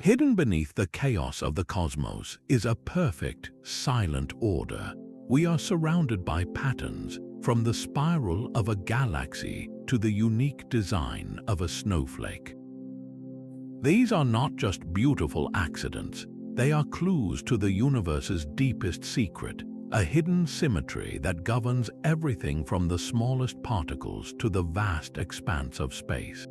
Hidden beneath the chaos of the cosmos is a perfect, silent order. We are surrounded by patterns, from the spiral of a galaxy to the unique design of a snowflake. These are not just beautiful accidents, they are clues to the universe's deepest secret, a hidden symmetry that governs everything from the smallest particles to the vast expanse of space.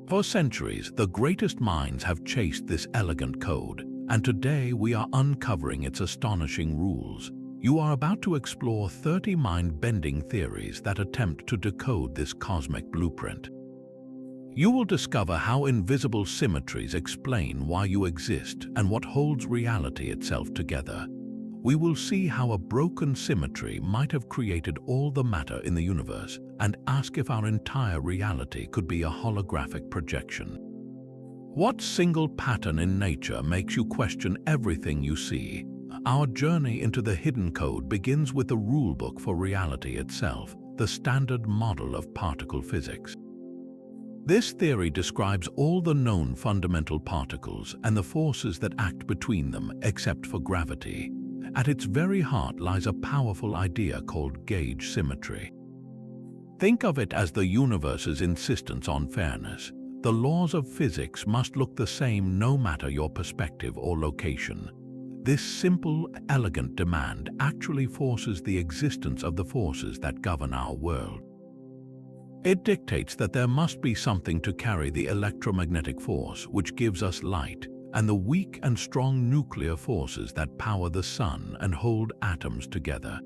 For centuries, the greatest minds have chased this elegant code, and today we are uncovering its astonishing rules. You are about to explore 30 mind-bending theories that attempt to decode this cosmic blueprint. You will discover how invisible symmetries explain why you exist and what holds reality itself together. We will see how a broken symmetry might have created all the matter in the universe and ask if our entire reality could be a holographic projection. What single pattern in nature makes you question everything you see? Our journey into the hidden code begins with the rulebook for reality itself, the standard model of particle physics. This theory describes all the known fundamental particles and the forces that act between them, except for gravity. At its very heart lies a powerful idea called gauge symmetry. Think of it as the universe's insistence on fairness. The laws of physics must look the same no matter your perspective or location. This simple, elegant demand actually forces the existence of the forces that govern our world. It dictates that there must be something to carry the electromagnetic force which gives us light, and the weak and strong nuclear forces that power the sun and hold atoms together.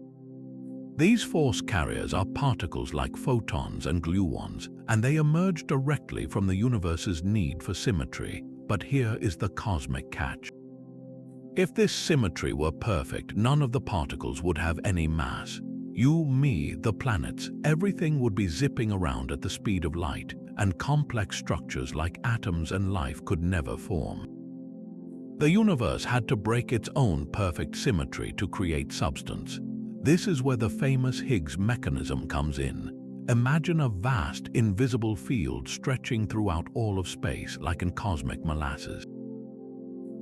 These force carriers are particles like photons and gluons, and they emerge directly from the universe's need for symmetry. But here is the cosmic catch. If this symmetry were perfect, none of the particles would have any mass. You, me, the planets, everything would be zipping around at the speed of light, and complex structures like atoms and life could never form. The universe had to break its own perfect symmetry to create substance. This is where the famous Higgs mechanism comes in. Imagine a vast, invisible field stretching throughout all of space like in cosmic molasses.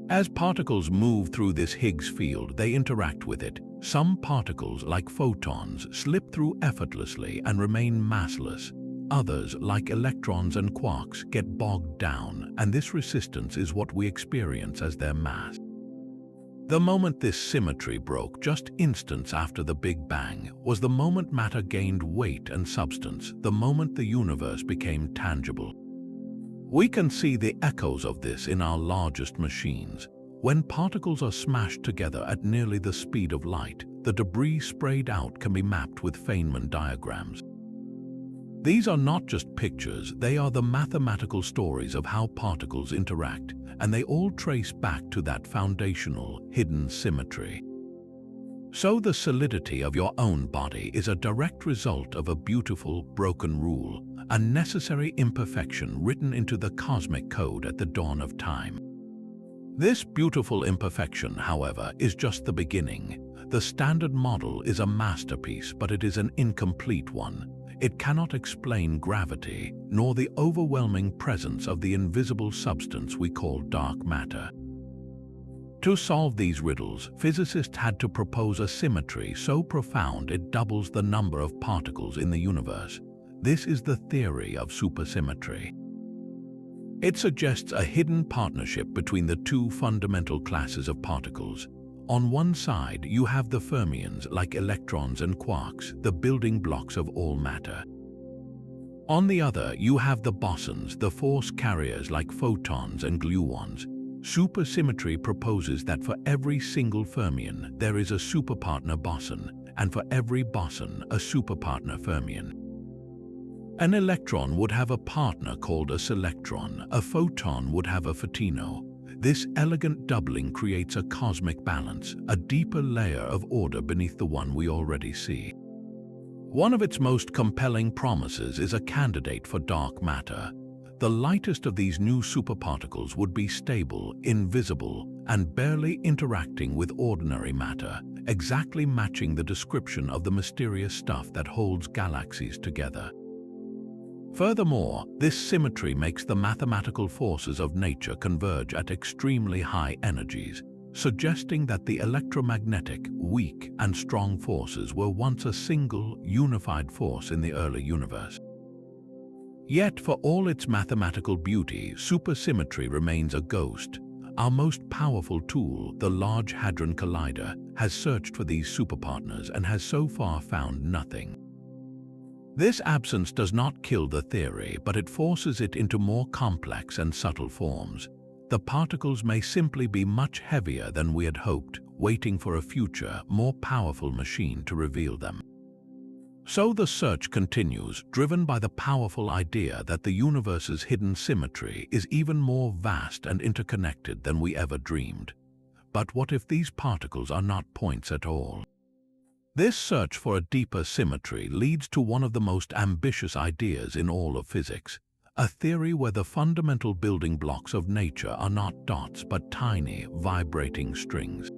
As particles move through this Higgs field, they interact with it. Some particles, like photons, slip through effortlessly and remain massless. Others, like electrons and quarks, get bogged down, and this resistance is what we experience as their mass. The moment this symmetry broke, just instants after the Big Bang, was the moment matter gained weight and substance, the moment the universe became tangible. We can see the echoes of this in our largest machines. When particles are smashed together at nearly the speed of light, the debris sprayed out can be mapped with Feynman diagrams. These are not just pictures, they are the mathematical stories of how particles interact, and they all trace back to that foundational, hidden symmetry. So the solidity of your own body is a direct result of a beautiful, broken rule, a necessary imperfection written into the cosmic code at the dawn of time. This beautiful imperfection, however, is just the beginning. The standard model is a masterpiece, but it is an incomplete one. It cannot explain gravity, nor the overwhelming presence of the invisible substance we call dark matter. To solve these riddles, physicists had to propose a symmetry so profound it doubles the number of particles in the universe. This is the theory of supersymmetry. It suggests a hidden partnership between the two fundamental classes of particles. On one side, you have the fermions, like electrons and quarks, the building blocks of all matter. On the other, you have the bosons, the force carriers like photons and gluons. Supersymmetry proposes that for every single fermion, there is a superpartner boson, and for every boson, a superpartner fermion. An electron would have a partner called a selectron, a photon would have a photino. This elegant doubling creates a cosmic balance, a deeper layer of order beneath the one we already see. One of its most compelling promises is a candidate for dark matter. The lightest of these new superparticles would be stable, invisible, and barely interacting with ordinary matter, exactly matching the description of the mysterious stuff that holds galaxies together. Furthermore, this symmetry makes the mathematical forces of nature converge at extremely high energies, suggesting that the electromagnetic, weak and strong forces were once a single, unified force in the early universe. Yet, for all its mathematical beauty, supersymmetry remains a ghost. Our most powerful tool, the Large Hadron Collider, has searched for these superpartners and has so far found nothing. This absence does not kill the theory, but it forces it into more complex and subtle forms. The particles may simply be much heavier than we had hoped, waiting for a future, more powerful machine to reveal them. So the search continues, driven by the powerful idea that the universe's hidden symmetry is even more vast and interconnected than we ever dreamed. But what if these particles are not points at all? This search for a deeper symmetry leads to one of the most ambitious ideas in all of physics, a theory where the fundamental building blocks of nature are not dots but tiny, vibrating strings.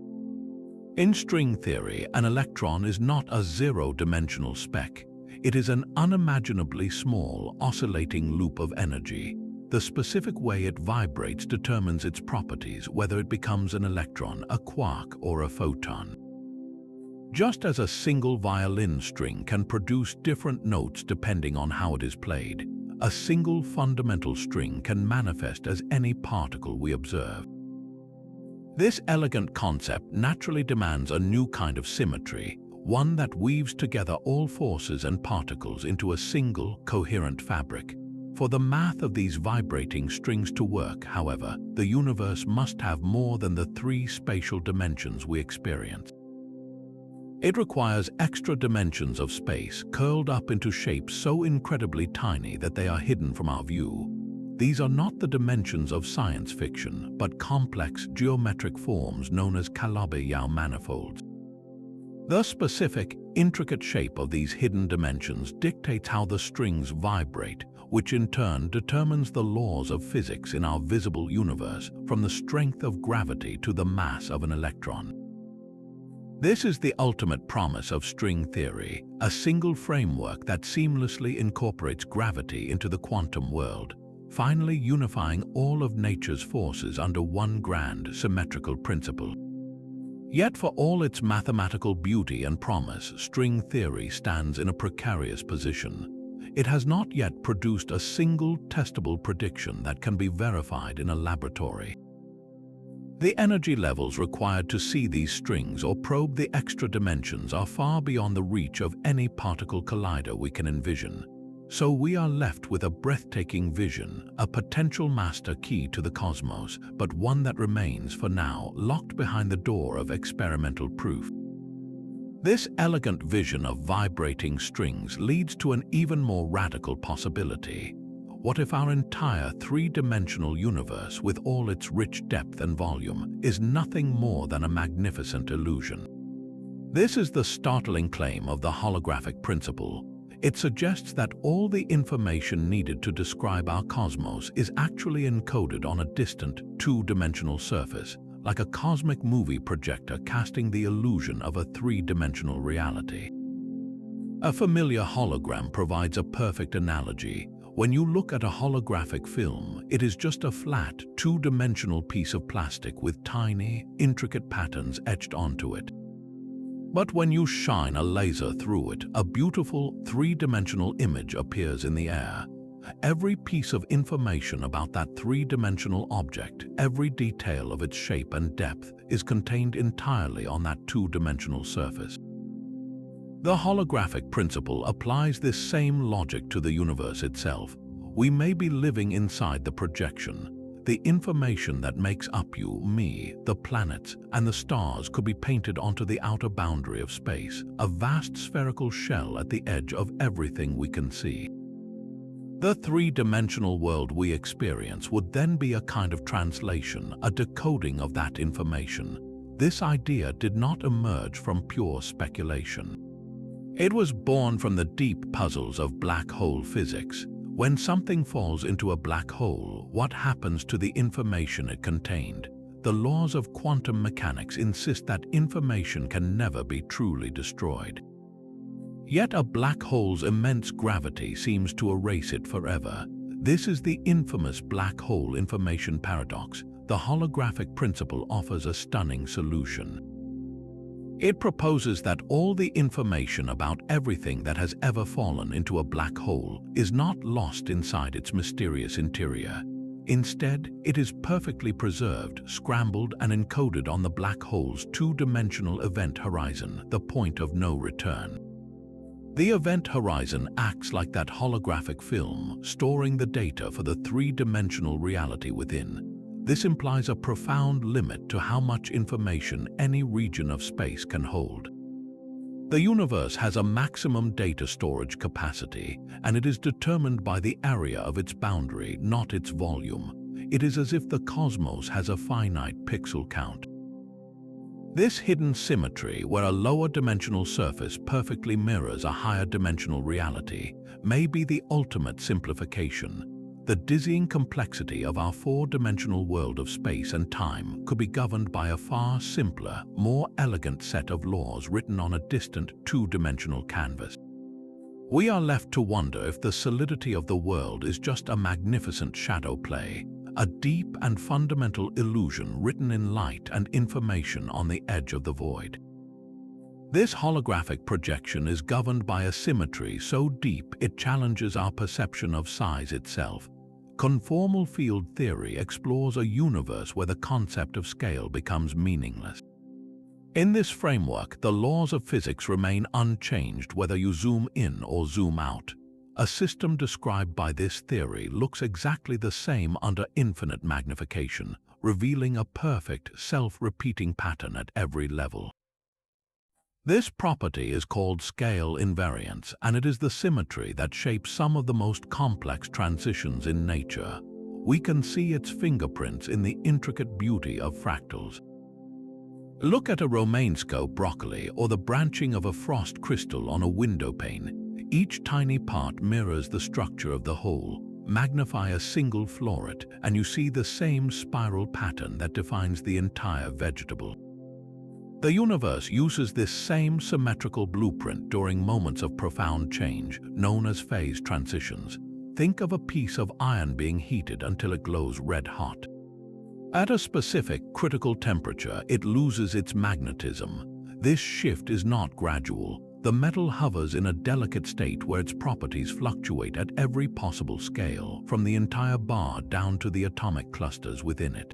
In string theory, an electron is not a zero-dimensional speck. It is an unimaginably small, oscillating loop of energy. The specific way it vibrates determines its properties, whether it becomes an electron, a quark, or a photon. Just as a single violin string can produce different notes depending on how it is played, a single fundamental string can manifest as any particle we observe. This elegant concept naturally demands a new kind of symmetry, one that weaves together all forces and particles into a single, coherent fabric. For the math of these vibrating strings to work, however, the universe must have more than the three spatial dimensions we experience. It requires extra dimensions of space curled up into shapes so incredibly tiny that they are hidden from our view. These are not the dimensions of science fiction, but complex geometric forms known as Calabi-Yau manifolds. The specific, intricate shape of these hidden dimensions dictates how the strings vibrate, which in turn determines the laws of physics in our visible universe, from the strength of gravity to the mass of an electron. This is the ultimate promise of string theory, a single framework that seamlessly incorporates gravity into the quantum world, finally unifying all of nature's forces under one grand, symmetrical principle. Yet for all its mathematical beauty and promise, string theory stands in a precarious position. It has not yet produced a single testable prediction that can be verified in a laboratory. The energy levels required to see these strings or probe the extra dimensions are far beyond the reach of any particle collider we can envision. So we are left with a breathtaking vision, a potential master key to the cosmos, but one that remains, for now, locked behind the door of experimental proof. This elegant vision of vibrating strings leads to an even more radical possibility. What if our entire three-dimensional universe, with all its rich depth and volume, is nothing more than a magnificent illusion? This is the startling claim of the holographic principle. It suggests that all the information needed to describe our cosmos is actually encoded on a distant, two-dimensional surface, like a cosmic movie projector casting the illusion of a three-dimensional reality. A familiar hologram provides a perfect analogy. When you look at a holographic film, it is just a flat, two-dimensional piece of plastic with tiny, intricate patterns etched onto it. But when you shine a laser through it, a beautiful, three-dimensional image appears in the air. Every piece of information about that three-dimensional object, every detail of its shape and depth, is contained entirely on that two-dimensional surface. The holographic principle applies this same logic to the universe itself. We may be living inside the projection. The information that makes up you, me, the planets, and the stars could be painted onto the outer boundary of space, a vast spherical shell at the edge of everything we can see. The three-dimensional world we experience would then be a kind of translation, a decoding of that information. This idea did not emerge from pure speculation. It was born from the deep puzzles of black hole physics. When something falls into a black hole, what happens to the information it contained? The laws of quantum mechanics insist that information can never be truly destroyed. Yet a black hole's immense gravity seems to erase it forever. This is the infamous black hole information paradox. The holographic principle offers a stunning solution. It proposes that all the information about everything that has ever fallen into a black hole is not lost inside its mysterious interior. Instead, it is perfectly preserved, scrambled, and encoded on the black hole's two-dimensional event horizon, the point of no return. The event horizon acts like that holographic film, storing the data for the three-dimensional reality within. This implies a profound limit to how much information any region of space can hold. The universe has a maximum data storage capacity, and it is determined by the area of its boundary, not its volume. It is as if the cosmos has a finite pixel count. This hidden symmetry, where a lower dimensional surface perfectly mirrors a higher dimensional reality, may be the ultimate simplification. The dizzying complexity of our four-dimensional world of space and time could be governed by a far simpler, more elegant set of laws written on a distant two-dimensional canvas. We are left to wonder if the solidity of the world is just a magnificent shadow play, a deep and fundamental illusion written in light and information on the edge of the void. This holographic projection is governed by a symmetry so deep it challenges our perception of size itself. Conformal field theory explores a universe where the concept of scale becomes meaningless. In this framework, the laws of physics remain unchanged whether you zoom in or zoom out. A system described by this theory looks exactly the same under infinite magnification, revealing a perfect, self-repeating pattern at every level. This property is called scale invariance, and it is the symmetry that shapes some of the most complex transitions in nature. We can see its fingerprints in the intricate beauty of fractals. Look at a Romanesco broccoli or the branching of a frost crystal on a window pane. Each tiny part mirrors the structure of the whole. Magnify a single floret, and you see the same spiral pattern that defines the entire vegetable. The universe uses this same symmetrical blueprint during moments of profound change, known as phase transitions. Think of a piece of iron being heated until it glows red hot. At a specific critical temperature, it loses its magnetism. This shift is not gradual. The metal hovers in a delicate state where its properties fluctuate at every possible scale, from the entire bar down to the atomic clusters within it.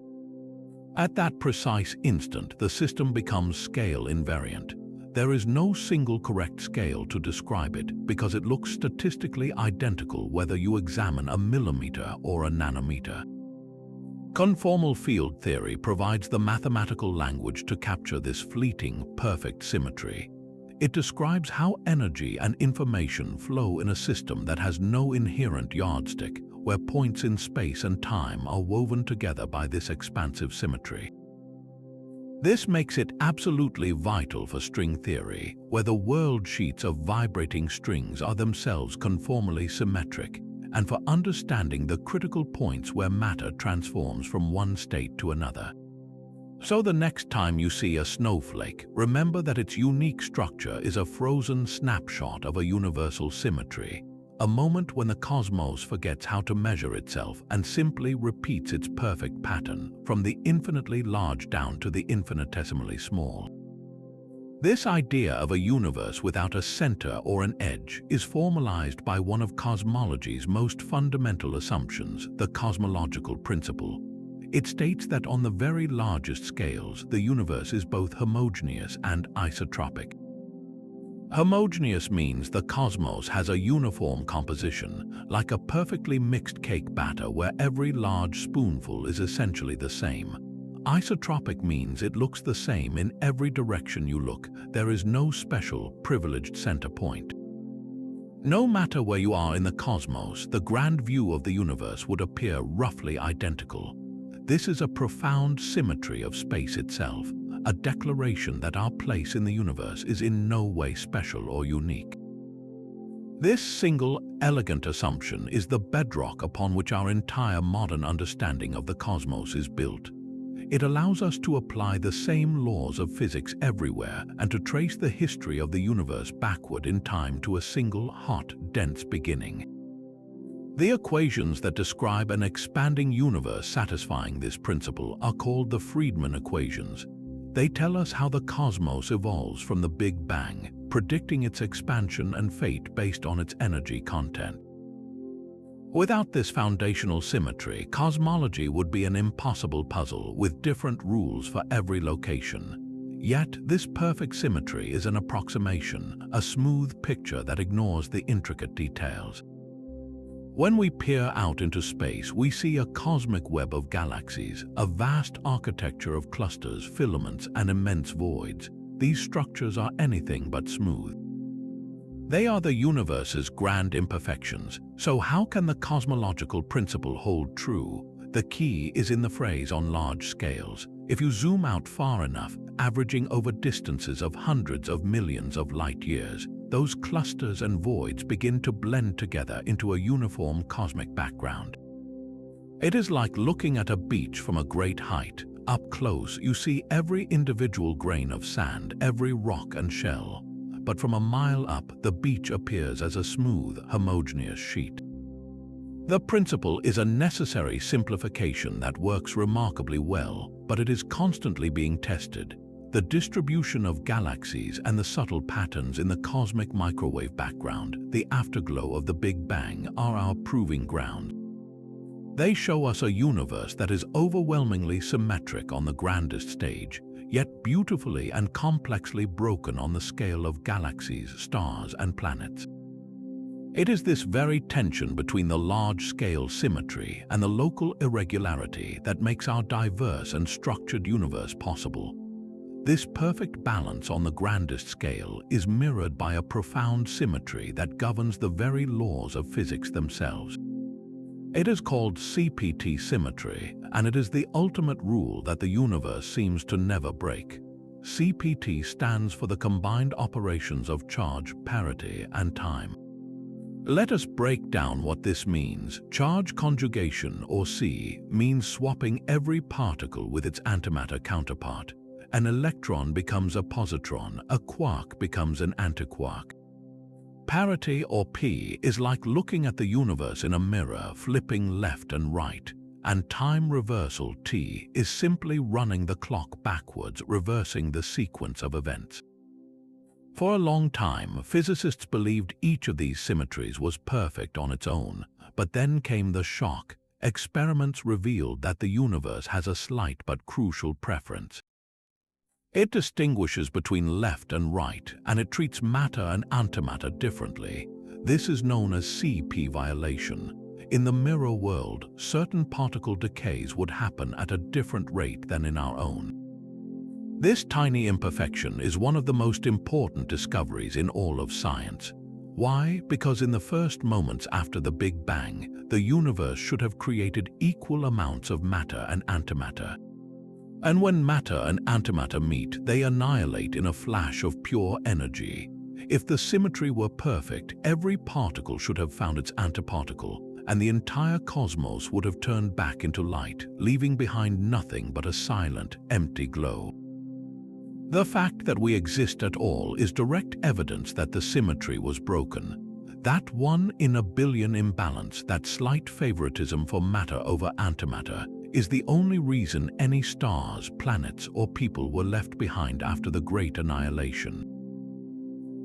At that precise instant, the system becomes scale invariant. There is no single correct scale to describe it because it looks statistically identical whether you examine a millimeter or a nanometer. Conformal field theory provides the mathematical language to capture this fleeting, perfect symmetry. It describes how energy and information flow in a system that has no inherent yardstick, where points in space and time are woven together by this expansive symmetry. This makes it absolutely vital for string theory, where the world sheets of vibrating strings are themselves conformally symmetric, and for understanding the critical points where matter transforms from one state to another. So the next time you see a snowflake, remember that its unique structure is a frozen snapshot of a universal symmetry, a moment when the cosmos forgets how to measure itself and simply repeats its perfect pattern, from the infinitely large down to the infinitesimally small. This idea of a universe without a center or an edge is formalized by one of cosmology's most fundamental assumptions, the cosmological principle. It states that on the very largest scales, the universe is both homogeneous and isotropic. Homogeneous means the cosmos has a uniform composition, like a perfectly mixed cake batter where every large spoonful is essentially the same. Isotropic means it looks the same in every direction you look. There is no special, privileged center point. No matter where you are in the cosmos, the grand view of the universe would appear roughly identical. This is a profound symmetry of space itself, a declaration that our place in the universe is in no way special or unique. This single, elegant assumption is the bedrock upon which our entire modern understanding of the cosmos is built. It allows us to apply the same laws of physics everywhere and to trace the history of the universe backward in time to a single, hot, dense beginning. The equations that describe an expanding universe satisfying this principle are called the Friedmann equations. They tell us how the cosmos evolves from the Big Bang, predicting its expansion and fate based on its energy content. Without this foundational symmetry, cosmology would be an impossible puzzle with different rules for every location. Yet, this perfect symmetry is an approximation, a smooth picture that ignores the intricate details. When we peer out into space, we see a cosmic web of galaxies, a vast architecture of clusters, filaments, and immense voids. These structures are anything but smooth. They are the universe's grand imperfections. So how can the cosmological principle hold true? The key is in the phrase "on large scales." If you zoom out far enough, averaging over distances of hundreds of millions of light years, those clusters and voids begin to blend together into a uniform cosmic background. It is like looking at a beach from a great height. Up close, you see every individual grain of sand, every rock and shell. But from a mile up, the beach appears as a smooth, homogeneous sheet. The principle is a necessary simplification that works remarkably well, but it is constantly being tested. The distribution of galaxies and the subtle patterns in the cosmic microwave background, the afterglow of the Big Bang, are our proving ground. They show us a universe that is overwhelmingly symmetric on the grandest stage, yet beautifully and complexly broken on the scale of galaxies, stars, and planets. It is this very tension between the large-scale symmetry and the local irregularity that makes our diverse and structured universe possible. This perfect balance on the grandest scale is mirrored by a profound symmetry that governs the very laws of physics themselves. It is called CPT symmetry, and it is the ultimate rule that the universe seems to never break. CPT stands for the combined operations of charge, parity, and time. Let us break down what this means. Charge conjugation, or C, means swapping every particle with its antimatter counterpart. An electron becomes a positron, a quark becomes an antiquark. Parity, or P, is like looking at the universe in a mirror, flipping left and right. And time reversal, T, is simply running the clock backwards, reversing the sequence of events. For a long time, physicists believed each of these symmetries was perfect on its own, but then came the shock. Experiments revealed that the universe has a slight but crucial preference. It distinguishes between left and right, and it treats matter and antimatter differently. This is known as CP violation. In the mirror world, certain particle decays would happen at a different rate than in our own. This tiny imperfection is one of the most important discoveries in all of science. Why? Because in the first moments after the Big Bang, the universe should have created equal amounts of matter and antimatter. And when matter and antimatter meet, they annihilate in a flash of pure energy. If the symmetry were perfect, every particle should have found its antiparticle, and the entire cosmos would have turned back into light, leaving behind nothing but a silent, empty glow. The fact that we exist at all is direct evidence that the symmetry was broken. That 1 in a billion imbalance, that slight favoritism for matter over antimatter, is the only reason any stars, planets, or people were left behind after the Great Annihilation.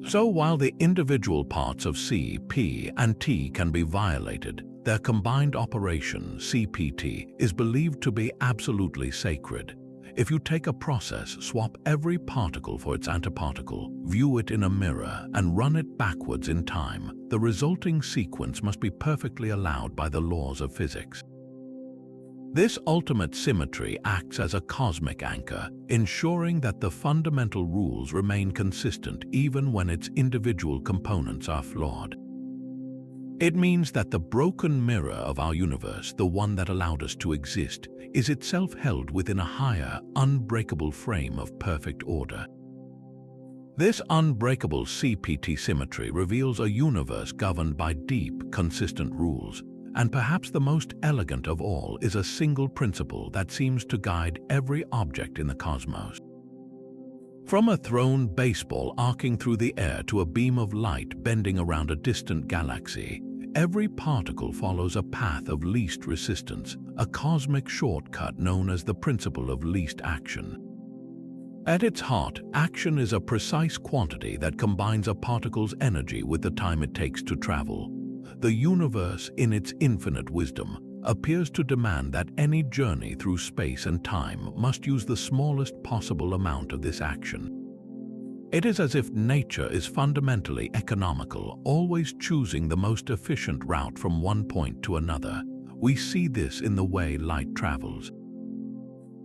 So while the individual parts of C, P, and T can be violated, their combined operation, CPT, is believed to be absolutely sacred. If you take a process, swap every particle for its antiparticle, view it in a mirror, and run it backwards in time, the resulting sequence must be perfectly allowed by the laws of physics. This ultimate symmetry acts as a cosmic anchor, ensuring that the fundamental rules remain consistent even when its individual components are flawed. It means that the broken mirror of our universe, the one that allowed us to exist, is itself held within a higher, unbreakable frame of perfect order. This unbreakable CPT symmetry reveals a universe governed by deep, consistent rules, and perhaps the most elegant of all is a single principle that seems to guide every object in the cosmos. From a thrown baseball arcing through the air to a beam of light bending around a distant galaxy, every particle follows a path of least resistance, a cosmic shortcut known as the principle of least action. At its heart, action is a precise quantity that combines a particle's energy with the time it takes to travel. The universe, in its infinite wisdom, appears to demand that any journey through space and time must use the smallest possible amount of this action. It is as if nature is fundamentally economical, always choosing the most efficient route from one point to another. We see this in the way light travels.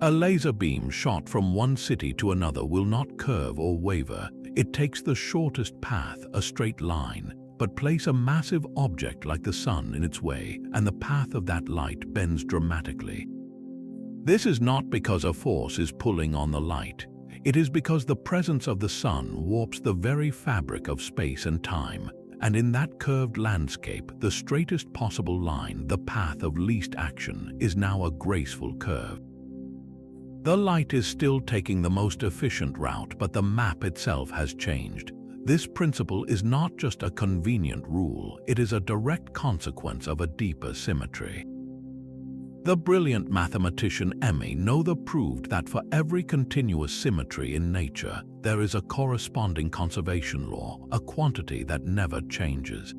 A laser beam shot from one city to another will not curve or waver. It takes the shortest path, a straight line. But place a massive object like the sun in its way, and the path of that light bends dramatically. This is not because a force is pulling on the light. It is because the presence of the sun warps the very fabric of space and time, and in that curved landscape, the straightest possible line, the path of least action, is now a graceful curve. The light is still taking the most efficient route, but the map itself has changed. This principle is not just a convenient rule, it is a direct consequence of a deeper symmetry. The brilliant mathematician Emmy Noether proved that for every continuous symmetry in nature, there is a corresponding conservation law, a quantity that never changes.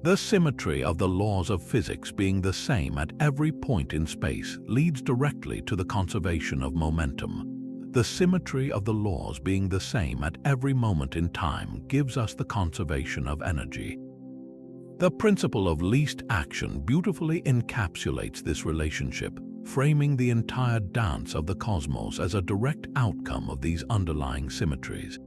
The symmetry of the laws of physics being the same at every point in space leads directly to the conservation of momentum. The symmetry of the laws being the same at every moment in time gives us the conservation of energy. The principle of least action beautifully encapsulates this relationship, framing the entire dance of the cosmos as a direct outcome of these underlying symmetries.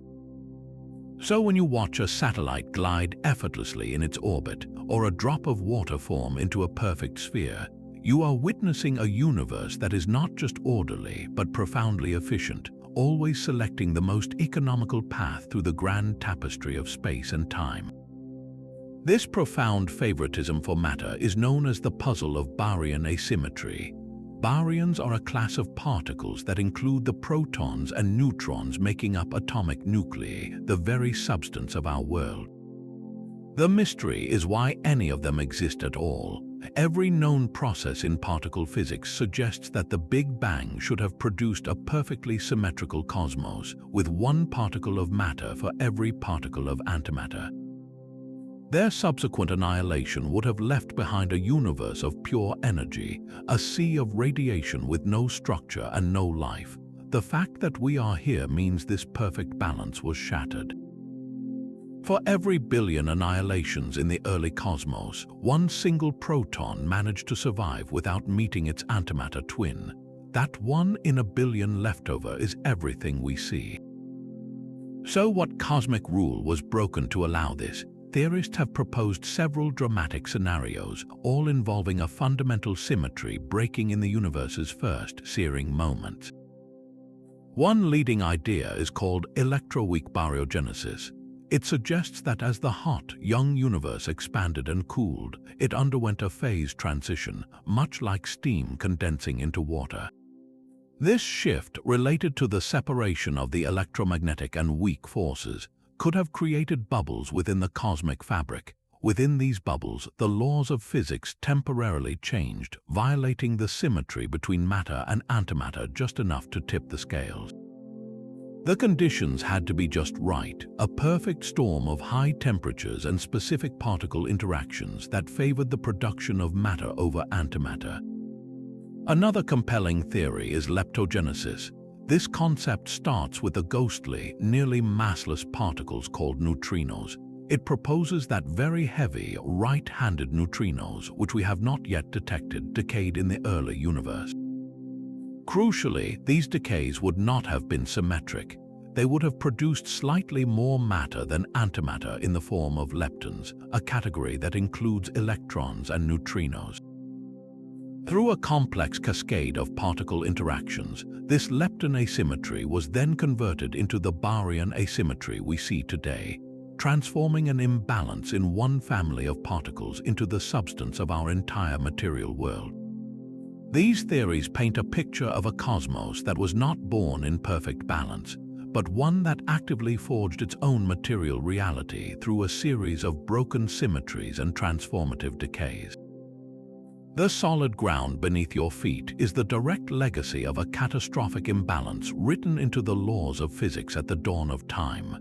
So when you watch a satellite glide effortlessly in its orbit, or a drop of water form into a perfect sphere, you are witnessing a universe that is not just orderly but profoundly efficient, always selecting the most economical path through the grand tapestry of space and time. This profound favoritism for matter is known as the puzzle of Baryon asymmetry. Baryons are a class of particles that include the protons and neutrons making up atomic nuclei, the very substance of our world. The mystery is why any of them exist at all. Every known process in particle physics suggests that the Big Bang should have produced a perfectly symmetrical cosmos, with one particle of matter for every particle of antimatter. Their subsequent annihilation would have left behind a universe of pure energy, a sea of radiation with no structure and no life. The fact that we are here means this perfect balance was shattered. For every billion annihilations in the early cosmos, one single proton managed to survive without meeting its antimatter twin. That 1 in a billion leftover is everything we see. So what cosmic rule was broken to allow this? Theorists have proposed several dramatic scenarios, all involving a fundamental symmetry breaking in the universe's first searing moments. One leading idea is called electroweak baryogenesis. It suggests that as the hot, young universe expanded and cooled, it underwent a phase transition, much like steam condensing into water. This shift, related to the separation of the electromagnetic and weak forces, could have created bubbles within the cosmic fabric. Within these bubbles, the laws of physics temporarily changed, violating the symmetry between matter and antimatter just enough to tip the scales. The conditions had to be just right, a perfect storm of high temperatures and specific particle interactions that favored the production of matter over antimatter. Another compelling theory is leptogenesis. This concept starts with the ghostly, nearly massless particles called neutrinos. It proposes that very heavy, right-handed neutrinos, which we have not yet detected, decayed in the early universe. Crucially, these decays would not have been symmetric. They would have produced slightly more matter than antimatter in the form of leptons, a category that includes electrons and neutrinos. Through a complex cascade of particle interactions, this lepton asymmetry was then converted into the baryon asymmetry we see today. transforming an imbalance in one family of particles into the substance of our entire material world. These theories paint a picture of a cosmos that was not born in perfect balance, but one that actively forged its own material reality through a series of broken symmetries and transformative decays. The solid ground beneath your feet is the direct legacy of a catastrophic imbalance written into the laws of physics at the dawn of time.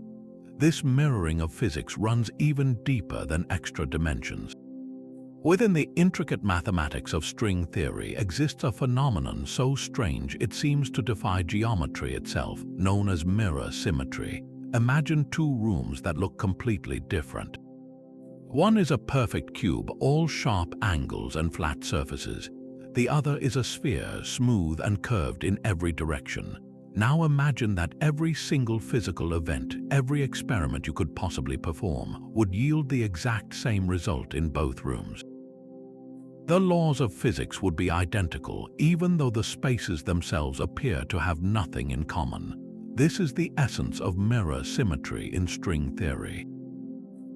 This mirroring of physics runs even deeper than extra dimensions. Within the intricate mathematics of string theory exists a phenomenon so strange it seems to defy geometry itself, known as mirror symmetry. Imagine two rooms that look completely different. One is a perfect cube, all sharp angles and flat surfaces. The other is a sphere, smooth and curved in every direction. Now imagine that every single physical event, every experiment you could possibly perform, would yield the exact same result in both rooms. The laws of physics would be identical, even though the spaces themselves appear to have nothing in common. This is the essence of mirror symmetry in string theory.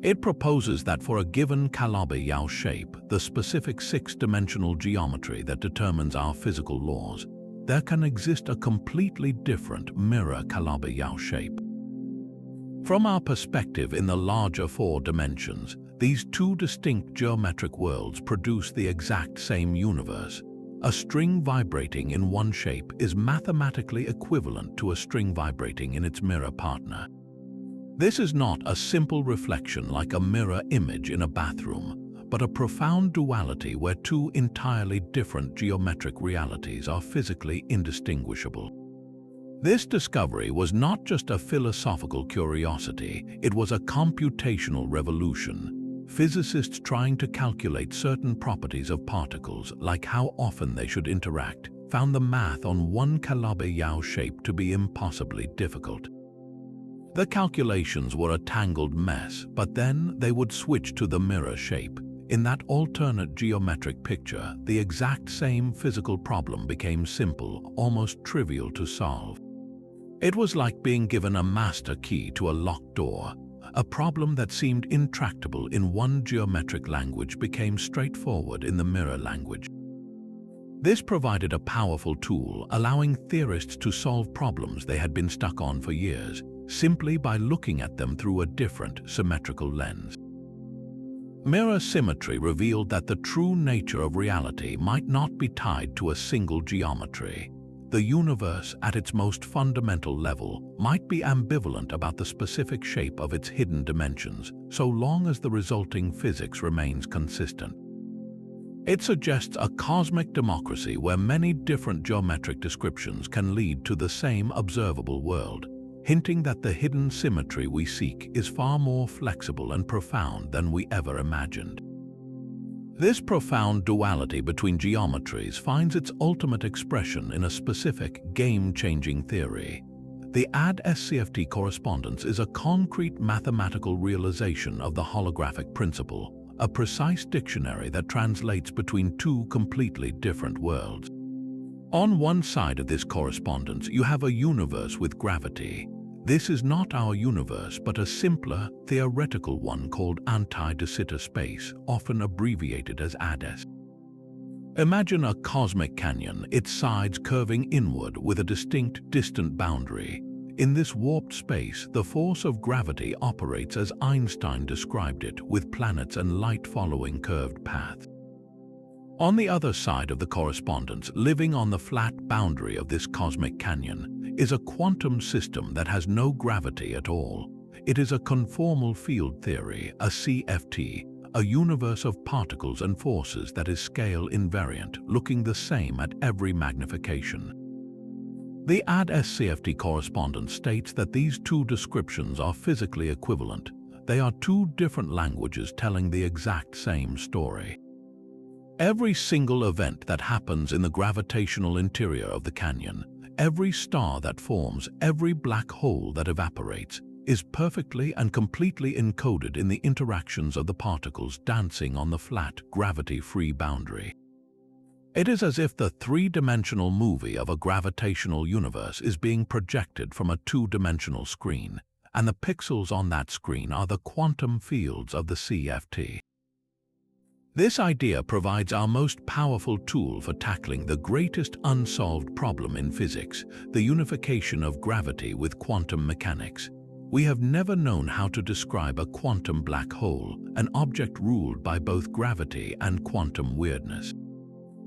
It proposes that for a given Calabi-Yau shape, the specific six-dimensional geometry that determines our physical laws, there can exist a completely different mirror Calabi-Yau shape. From our perspective in the larger four dimensions, these two distinct geometric worlds produce the exact same universe. A string vibrating in one shape is mathematically equivalent to a string vibrating in its mirror partner. This is not a simple reflection like a mirror image in a bathroom, but a profound duality where two entirely different geometric realities are physically indistinguishable. This discovery was not just a philosophical curiosity, it was a computational revolution. Physicists trying to calculate certain properties of particles, like how often they should interact, found the math on one Calabi-Yau shape to be impossibly difficult. The calculations were a tangled mess, but then they would switch to the mirror shape. In that alternate geometric picture, the exact same physical problem became simple, almost trivial to solve. It was like being given a master key to a locked door. A problem that seemed intractable in one geometric language became straightforward in the mirror language. This provided a powerful tool, allowing theorists to solve problems they had been stuck on for years, simply by looking at them through a different symmetrical lens. Mirror symmetry revealed that the true nature of reality might not be tied to a single geometry. The universe, at its most fundamental level, might be ambivalent about the specific shape of its hidden dimensions, so long as the resulting physics remains consistent. It suggests a cosmic democracy where many different geometric descriptions can lead to the same observable world, hinting that the hidden symmetry we seek is far more flexible and profound than we ever imagined. This profound duality between geometries finds its ultimate expression in a specific, game-changing theory. The AD-SCFT correspondence is a concrete mathematical realization of the holographic principle, a precise dictionary that translates between two completely different worlds. On one side of this correspondence, you have a universe with gravity. This is not our universe, but a simpler, theoretical one called anti-de Sitter space, often abbreviated as ADS. Imagine a cosmic canyon, its sides curving inward with a distinct, distant boundary. In this warped space, the force of gravity operates as Einstein described it, with planets and light following curved paths. On the other side of the correspondence, living on the flat boundary of this cosmic canyon, is a quantum system that has no gravity at all. It is a conformal field theory, a CFT, a universe of particles and forces that is scale invariant, looking the same at every magnification. The AD-SCFT correspondence states that these two descriptions are physically equivalent. They are two different languages telling the exact same story. Every single event that happens in the gravitational interior of the canyon, every star that forms, every black hole that evaporates, is perfectly and completely encoded in the interactions of the particles dancing on the flat, gravity-free boundary. It is as if the three-dimensional movie of a gravitational universe is being projected from a two-dimensional screen, and the pixels on that screen are the quantum fields of the CFT. This idea provides our most powerful tool for tackling the greatest unsolved problem in physics, the unification of gravity with quantum mechanics. We have never known how to describe a quantum black hole, an object ruled by both gravity and quantum weirdness.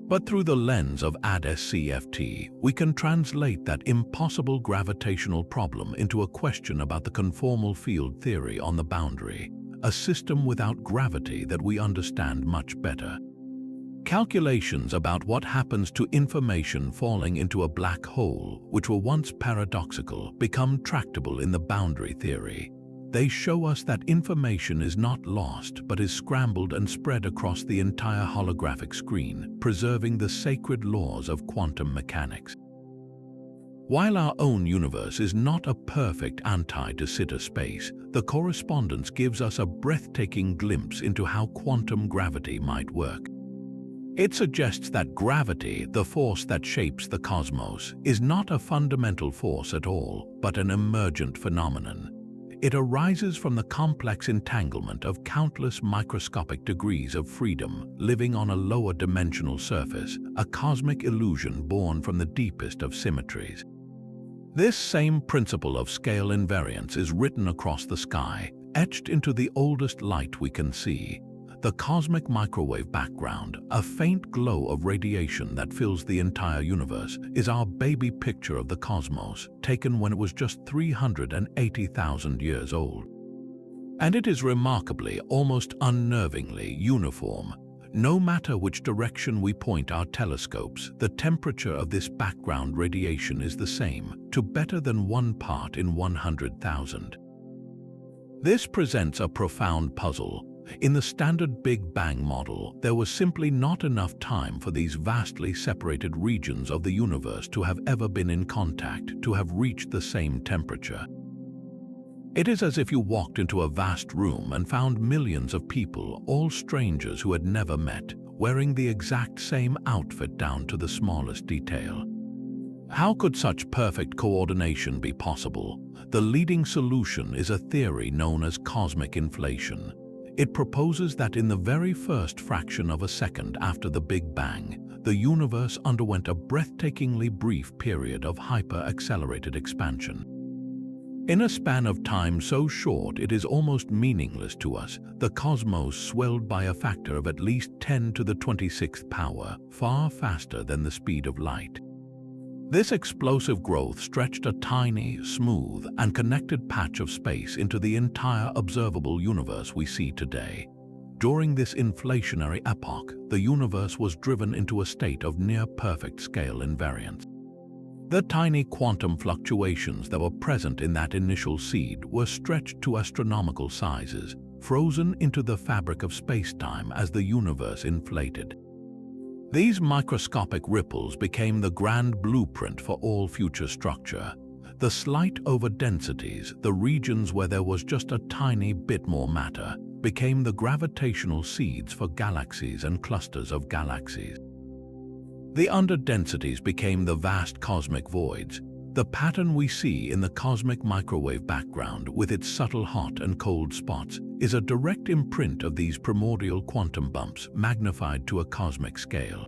But through the lens of AD-SCFT, we can translate that impossible gravitational problem into a question about the conformal field theory on the boundary, a system without gravity that we understand much better. Calculations about what happens to information falling into a black hole, which were once paradoxical, become tractable in the boundary theory. They show us that information is not lost but is scrambled and spread across the entire holographic screen, preserving the sacred laws of quantum mechanics. While our own universe is not a perfect anti-de Sitter space, the correspondence gives us a breathtaking glimpse into how quantum gravity might work. It suggests that gravity, the force that shapes the cosmos, is not a fundamental force at all, but an emergent phenomenon. It arises from the complex entanglement of countless microscopic degrees of freedom living on a lower dimensional surface, a cosmic illusion born from the deepest of symmetries. This same principle of scale invariance is written across the sky, etched into the oldest light we can see. The cosmic microwave background, a faint glow of radiation that fills the entire universe, is our baby picture of the cosmos, taken when it was just 380,000 years old. And it is remarkably, almost unnervingly, uniform. No matter which direction we point our telescopes, the temperature of this background radiation is the same, to better than 1 part in 100,000. This presents a profound puzzle. In the standard Big Bang model, there was simply not enough time for these vastly separated regions of the universe to have ever been in contact, to have reached the same temperature. It is as if you walked into a vast room and found millions of people, all strangers who had never met, wearing the exact same outfit down to the smallest detail. How could such perfect coordination be possible? The leading solution is a theory known as cosmic inflation. It proposes that in the very first fraction of a second after the Big Bang, the universe underwent a breathtakingly brief period of hyper-accelerated expansion. In a span of time so short it is almost meaningless to us, the cosmos swelled by a factor of at least 10 to the 26th power, far faster than the speed of light. This explosive growth stretched a tiny, smooth, and connected patch of space into the entire observable universe we see today. During this inflationary epoch, the universe was driven into a state of near-perfect scale invariance. The tiny quantum fluctuations that were present in that initial seed were stretched to astronomical sizes, frozen into the fabric of space-time as the universe inflated. These microscopic ripples became the grand blueprint for all future structure. The slight overdensities, the regions where there was just a tiny bit more matter, became the gravitational seeds for galaxies and clusters of galaxies. The underdensities became the vast cosmic voids. The pattern we see in the cosmic microwave background with its subtle hot and cold spots is a direct imprint of these primordial quantum bumps magnified to a cosmic scale.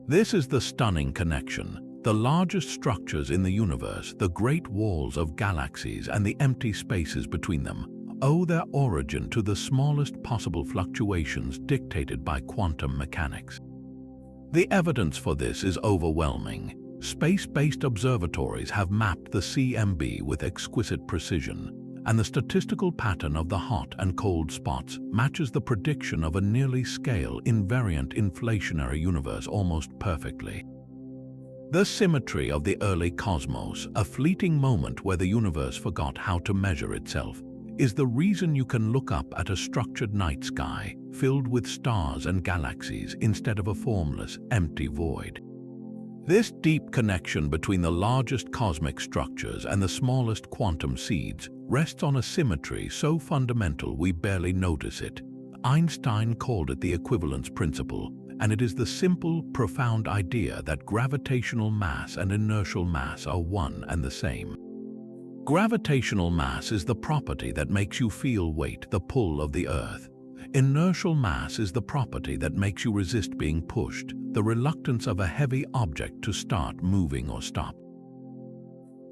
This is the stunning connection. The largest structures in the universe, the great walls of galaxies and the empty spaces between them, owe their origin to the smallest possible fluctuations dictated by quantum mechanics. The evidence for this is overwhelming. Space-based observatories have mapped the CMB with exquisite precision, and the statistical pattern of the hot and cold spots matches the prediction of a nearly scale-invariant inflationary universe almost perfectly. The symmetry of the early cosmos, a fleeting moment where the universe forgot how to measure itself, is the reason you can look up at a structured night sky filled with stars and galaxies instead of a formless, empty void. This deep connection between the largest cosmic structures and the smallest quantum seeds rests on a symmetry so fundamental we barely notice it. Einstein called it the equivalence principle, and it is the simple, profound idea that gravitational mass and inertial mass are one and the same. Gravitational mass is the property that makes you feel weight, the pull of the Earth. Inertial mass is the property that makes you resist being pushed, the reluctance of a heavy object to start moving or stop.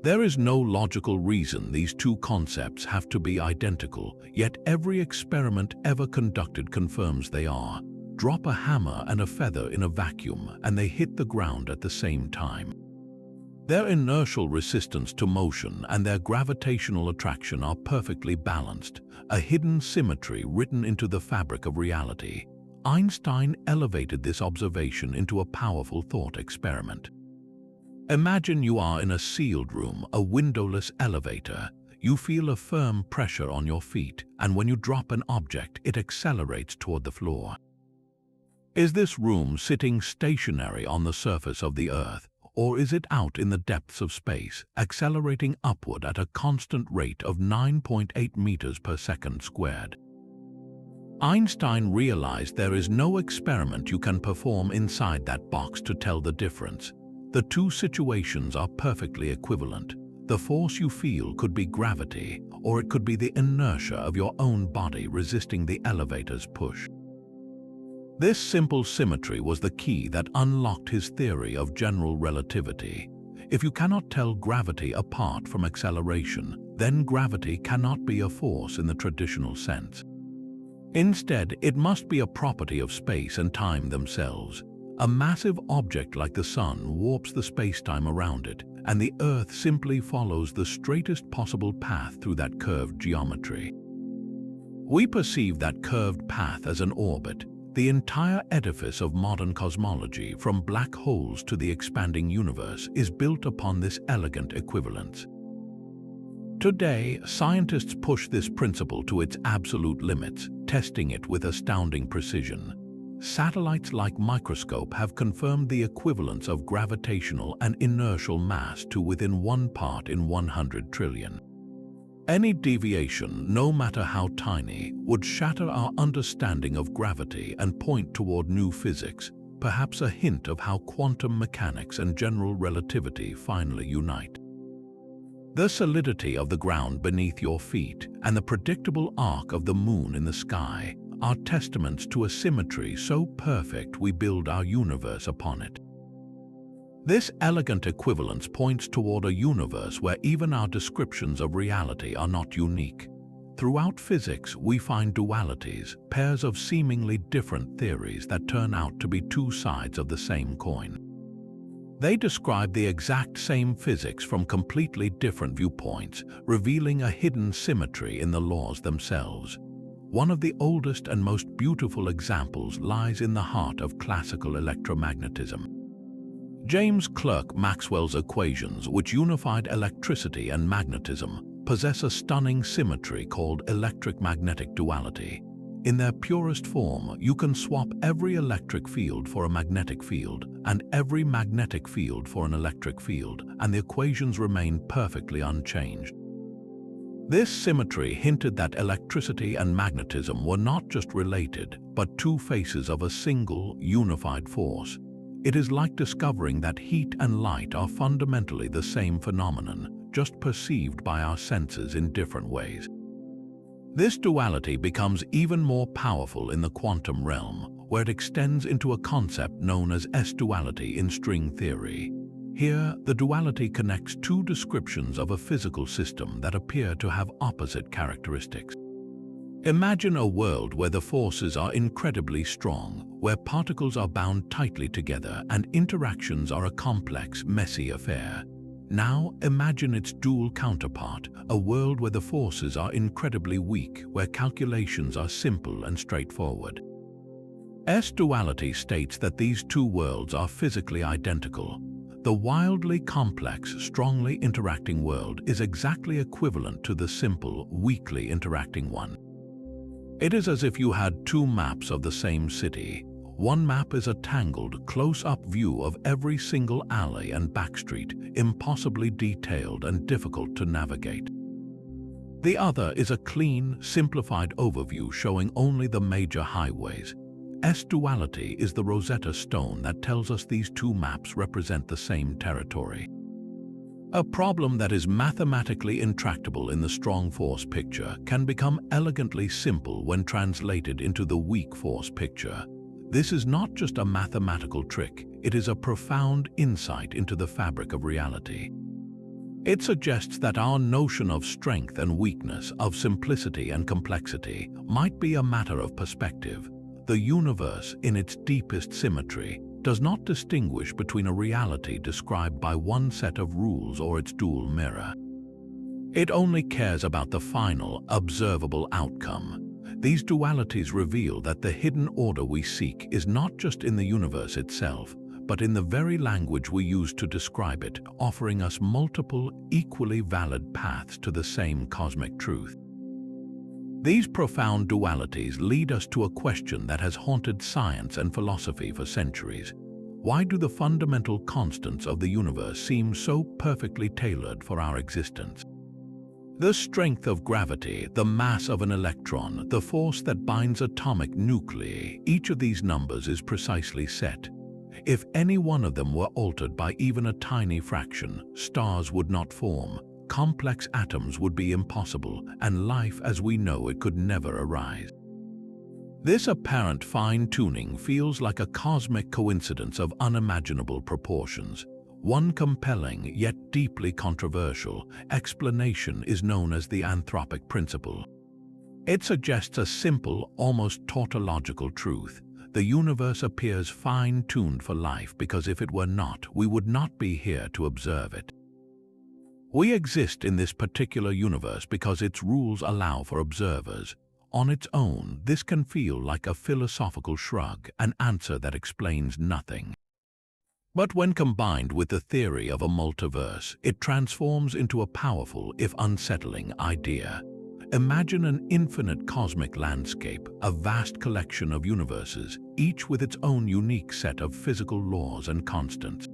There is no logical reason these two concepts have to be identical, yet every experiment ever conducted confirms they are. Drop a hammer and a feather in a vacuum, and they hit the ground at the same time. Their inertial resistance to motion and their gravitational attraction are perfectly balanced, a hidden symmetry written into the fabric of reality. Einstein elevated this observation into a powerful thought experiment. Imagine you are in a sealed room, a windowless elevator. You feel a firm pressure on your feet, and when you drop an object, it accelerates toward the floor. Is this room sitting stationary on the surface of the Earth, or is it out in the depths of space, accelerating upward at a constant rate of 9.8 meters per second squared? Einstein realized there is no experiment you can perform inside that box to tell the difference. The two situations are perfectly equivalent. The force you feel could be gravity, or it could be the inertia of your own body resisting the elevator's push. This simple symmetry was the key that unlocked his theory of general relativity. If you cannot tell gravity apart from acceleration, then gravity cannot be a force in the traditional sense. Instead, it must be a property of space and time themselves. A massive object like the Sun warps the space-time around it, and the Earth simply follows the straightest possible path through that curved geometry. We perceive that curved path as an orbit. The entire edifice of modern cosmology, from black holes to the expanding universe, is built upon this elegant equivalence. Today, scientists push this principle to its absolute limits, testing it with astounding precision. Satellites like microscope have confirmed the equivalence of gravitational and inertial mass to within 1 part in 100 trillion. Any deviation, no matter how tiny, would shatter our understanding of gravity and point toward new physics, perhaps a hint of how quantum mechanics and general relativity finally unite. The solidity of the ground beneath your feet and the predictable arc of the moon in the sky are testaments to a symmetry so perfect we build our universe upon it. This elegant equivalence points toward a universe where even our descriptions of reality are not unique. Throughout physics, we find dualities, pairs of seemingly different theories that turn out to be two sides of the same coin. They describe the exact same physics from completely different viewpoints, revealing a hidden symmetry in the laws themselves. One of the oldest and most beautiful examples lies in the heart of classical electromagnetism. James Clerk Maxwell's equations, which unified electricity and magnetism, possess a stunning symmetry called electric-magnetic duality. In their purest form, you can swap every electric field for a magnetic field and every magnetic field for an electric field, and the equations remain perfectly unchanged. This symmetry hinted that electricity and magnetism were not just related, but two faces of a single, unified force. It is like discovering that heat and light are fundamentally the same phenomenon, just perceived by our senses in different ways. This duality becomes even more powerful in the quantum realm, where it extends into a concept known as S-duality in string theory. Here, the duality connects two descriptions of a physical system that appear to have opposite characteristics. Imagine a world where the forces are incredibly strong, where particles are bound tightly together and interactions are a complex, messy affair. Now imagine its dual counterpart, a world where the forces are incredibly weak, where calculations are simple and straightforward. S-duality states that these two worlds are physically identical. The wildly complex, strongly interacting world is exactly equivalent to the simple, weakly interacting one. It is as if you had two maps of the same city. One map is a tangled, close-up view of every single alley and backstreet, impossibly detailed and difficult to navigate. The other is a clean, simplified overview showing only the major highways. S-duality is the Rosetta Stone that tells us these two maps represent the same territory. A problem that is mathematically intractable in the strong force picture can become elegantly simple when translated into the weak force picture. This is not just a mathematical trick, it is a profound insight into the fabric of reality. It suggests that our notion of strength and weakness, of simplicity and complexity, might be a matter of perspective. The universe, in its deepest symmetry, does not distinguish between a reality described by one set of rules or its dual mirror. It only cares about the final, observable outcome. These dualities reveal that the hidden order we seek is not just in the universe itself, but in the very language we use to describe it, offering us multiple, equally valid paths to the same cosmic truth. These profound dualities lead us to a question that has haunted science and philosophy for centuries. Why do the fundamental constants of the universe seem so perfectly tailored for our existence? The strength of gravity, the mass of an electron, the force that binds atomic nuclei, each of these numbers is precisely set. If any one of them were altered by even a tiny fraction, stars would not form, complex atoms would be impossible, and life as we know it could never arise. This apparent fine-tuning feels like a cosmic coincidence of unimaginable proportions. One compelling, yet deeply controversial, explanation is known as the anthropic principle. It suggests a simple, almost tautological truth. The universe appears fine-tuned for life because if it were not, we would not be here to observe it. We exist in this particular universe because its rules allow for observers. On its own, this can feel like a philosophical shrug, an answer that explains nothing. But when combined with the theory of a multiverse, it transforms into a powerful, if unsettling, idea. Imagine an infinite cosmic landscape, a vast collection of universes, each with its own unique set of physical laws and constants.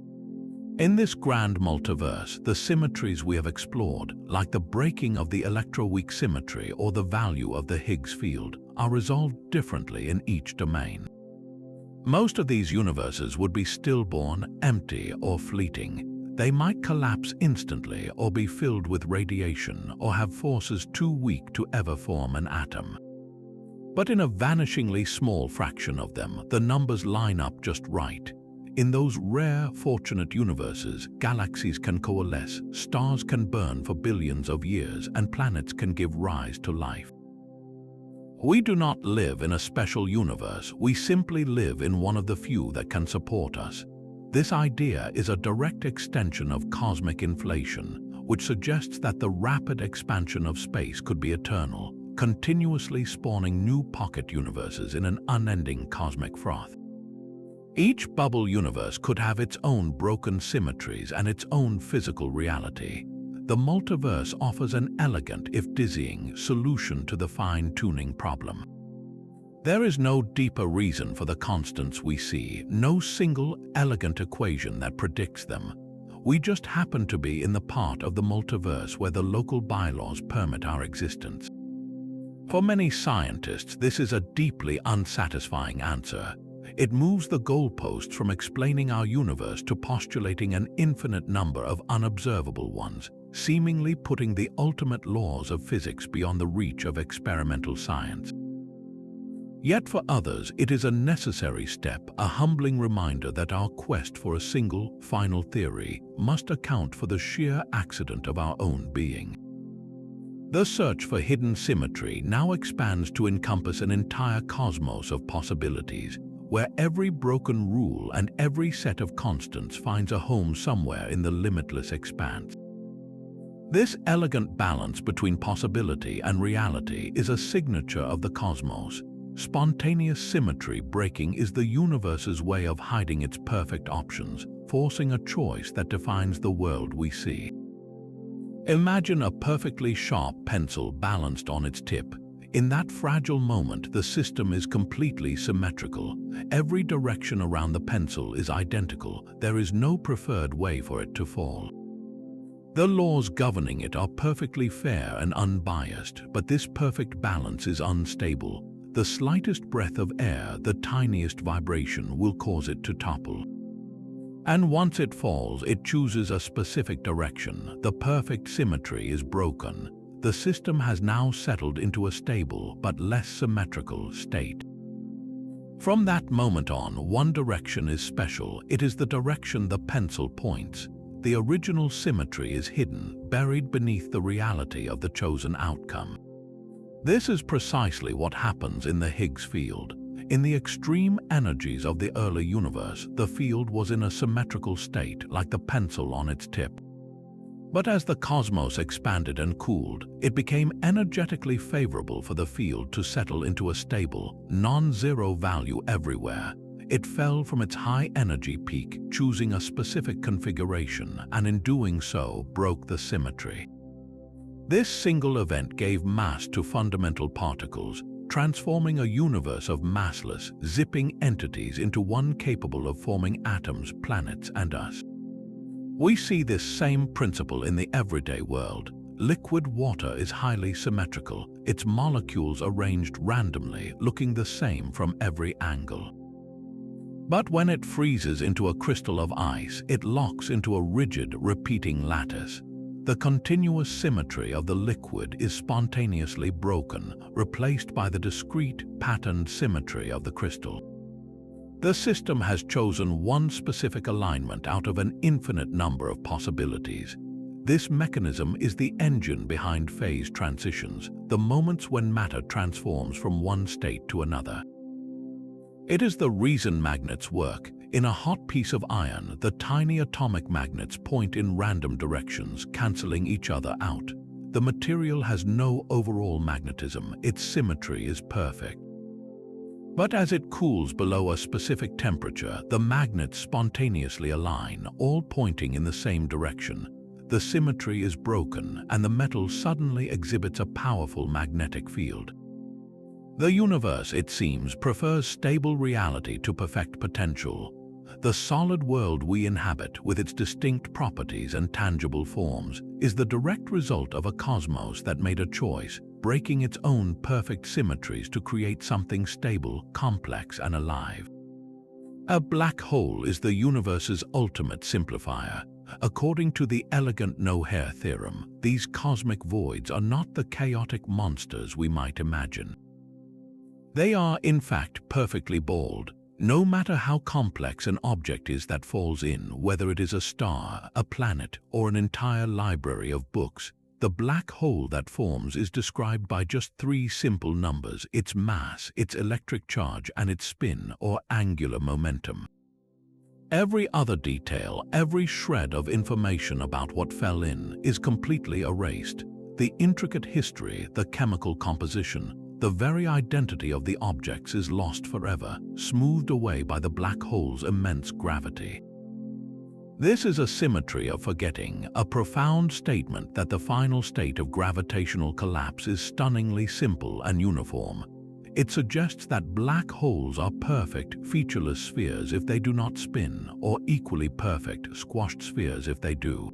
In this grand multiverse, the symmetries we have explored, like the breaking of the electroweak symmetry or the value of the Higgs field, are resolved differently in each domain. Most of these universes would be stillborn, empty, or fleeting. They might collapse instantly or be filled with radiation or have forces too weak to ever form an atom. But in a vanishingly small fraction of them, the numbers line up just right. In those rare, fortunate universes, galaxies can coalesce, stars can burn for billions of years, and planets can give rise to life. We do not live in a special universe, we simply live in one of the few that can support us. This idea is a direct extension of cosmic inflation, which suggests that the rapid expansion of space could be eternal, continuously spawning new pocket universes in an unending cosmic froth. Each bubble universe could have its own broken symmetries and its own physical reality. The multiverse offers an elegant, if dizzying, solution to the fine-tuning problem. There is no deeper reason for the constants we see, no single, elegant equation that predicts them. We just happen to be in the part of the multiverse where the local bylaws permit our existence. For many scientists, this is a deeply unsatisfying answer. It moves the goalpost from explaining our universe to postulating an infinite number of unobservable ones, seemingly putting the ultimate laws of physics beyond the reach of experimental science. Yet for others, it is a necessary step, a humbling reminder that our quest for a single, final theory must account for the sheer accident of our own being. The search for hidden symmetry now expands to encompass an entire cosmos of possibilities, where every broken rule and every set of constants finds a home somewhere in the limitless expanse. This elegant balance between possibility and reality is a signature of the cosmos. Spontaneous symmetry breaking is the universe's way of hiding its perfect options, forcing a choice that defines the world we see. Imagine a perfectly sharp pencil balanced on its tip. In that fragile moment, the system is completely symmetrical. Every direction around the pencil is identical. There is no preferred way for it to fall. The laws governing it are perfectly fair and unbiased, but this perfect balance is unstable. The slightest breath of air, the tiniest vibration, will cause it to topple. And once it falls, it chooses a specific direction. The perfect symmetry is broken. The system has now settled into a stable but less symmetrical state. From that moment on, one direction is special. It is the direction the pencil points. The original symmetry is hidden, buried beneath the reality of the chosen outcome. This is precisely what happens in the Higgs field. In the extreme energies of the early universe, the field was in a symmetrical state, like the pencil on its tip. But as the cosmos expanded and cooled, it became energetically favorable for the field to settle into a stable, non-zero value everywhere. It fell from its high-energy peak, choosing a specific configuration, and in doing so, broke the symmetry. This single event gave mass to fundamental particles, transforming a universe of massless, zipping entities into one capable of forming atoms, planets, and us. We see this same principle in the everyday world. Liquid water is highly symmetrical, its molecules arranged randomly, looking the same from every angle. But when it freezes into a crystal of ice, it locks into a rigid, repeating lattice. The continuous symmetry of the liquid is spontaneously broken, replaced by the discrete, patterned symmetry of the crystal. The system has chosen one specific alignment out of an infinite number of possibilities. This mechanism is the engine behind phase transitions, the moments when matter transforms from one state to another. It is the reason magnets work. In a hot piece of iron, the tiny atomic magnets point in random directions, canceling each other out. The material has no overall magnetism, its symmetry is perfect. But as it cools below a specific temperature, the magnets spontaneously align, all pointing in the same direction. The symmetry is broken, and the metal suddenly exhibits a powerful magnetic field. The universe, it seems, prefers stable reality to perfect potential. The solid world we inhabit, with its distinct properties and tangible forms, is the direct result of a cosmos that made a choice, breaking its own perfect symmetries to create something stable, complex, and alive. A black hole is the universe's ultimate simplifier. According to the elegant no-hair theorem, these cosmic voids are not the chaotic monsters we might imagine. They are, in fact, perfectly bald. No matter how complex an object is that falls in, whether it is a star, a planet, or an entire library of books, the black hole that forms is described by just three simple numbers: its mass, its electric charge, and its spin, or angular momentum. Every other detail, every shred of information about what fell in, is completely erased. The intricate history, the chemical composition, the very identity of the objects is lost forever, smoothed away by the black hole's immense gravity. This is a symmetry of forgetting, a profound statement that the final state of gravitational collapse is stunningly simple and uniform. It suggests that black holes are perfect, featureless spheres if they do not spin, or equally perfect, squashed spheres if they do.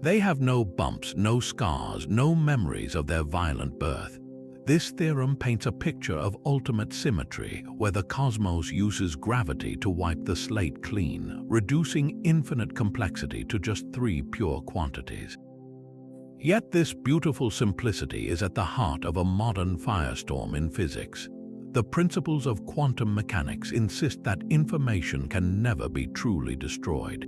They have no bumps, no scars, no memories of their violent birth. This theorem paints a picture of ultimate symmetry, where the cosmos uses gravity to wipe the slate clean, reducing infinite complexity to just three pure quantities. Yet this beautiful simplicity is at the heart of a modern firestorm in physics. The principles of quantum mechanics insist that information can never be truly destroyed.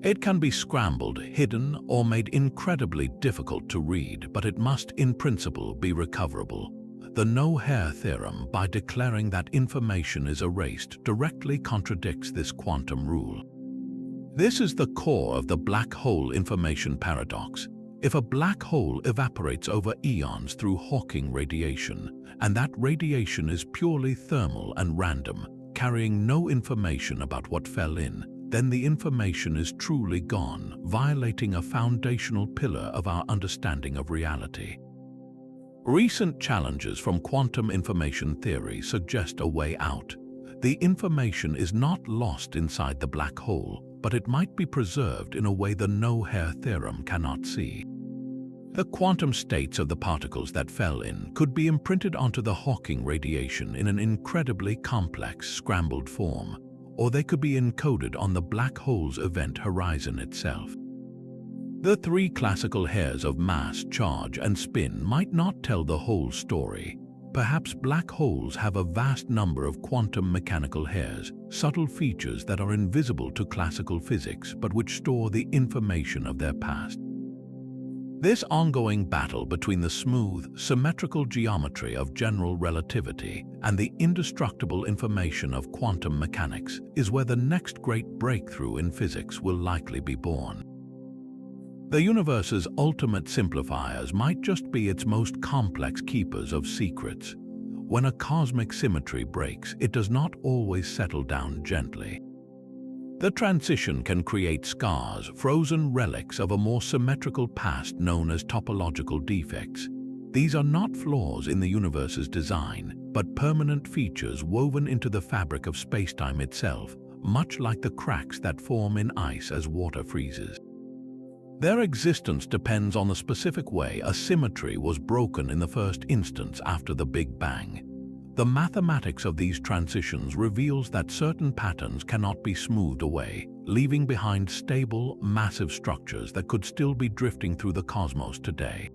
It can be scrambled, hidden, or made incredibly difficult to read, but it must, in principle, be recoverable. The no-hair theorem, by declaring that information is erased, directly contradicts this quantum rule. This is the core of the black hole information paradox. If a black hole evaporates over eons through Hawking radiation, and that radiation is purely thermal and random, carrying no information about what fell in, then the information is truly gone, violating a foundational pillar of our understanding of reality. Recent challenges from quantum information theory suggest a way out. The information is not lost inside the black hole, but it might be preserved in a way the no-hair theorem cannot see. The quantum states of the particles that fell in could be imprinted onto the Hawking radiation in an incredibly complex, scrambled form. or they could be encoded on the black hole's event horizon itself. The three classical hairs of mass, charge, and spin might not tell the whole story. Perhaps black holes have a vast number of quantum mechanical hairs, subtle features that are invisible to classical physics but which store the information of their past. This ongoing battle between the smooth, symmetrical geometry of general relativity and the indestructible information of quantum mechanics is where the next great breakthrough in physics will likely be born. The universe's ultimate simplifiers might just be its most complex keepers of secrets. When a cosmic symmetry breaks, it does not always settle down gently. The transition can create scars, frozen relics of a more symmetrical past known as topological defects. These are not flaws in the universe's design, but permanent features woven into the fabric of spacetime itself, much like the cracks that form in ice as water freezes. Their existence depends on the specific way a symmetry was broken in the first instance after the Big Bang. The mathematics of these transitions reveals that certain patterns cannot be smoothed away, leaving behind stable, massive structures that could still be drifting through the cosmos today.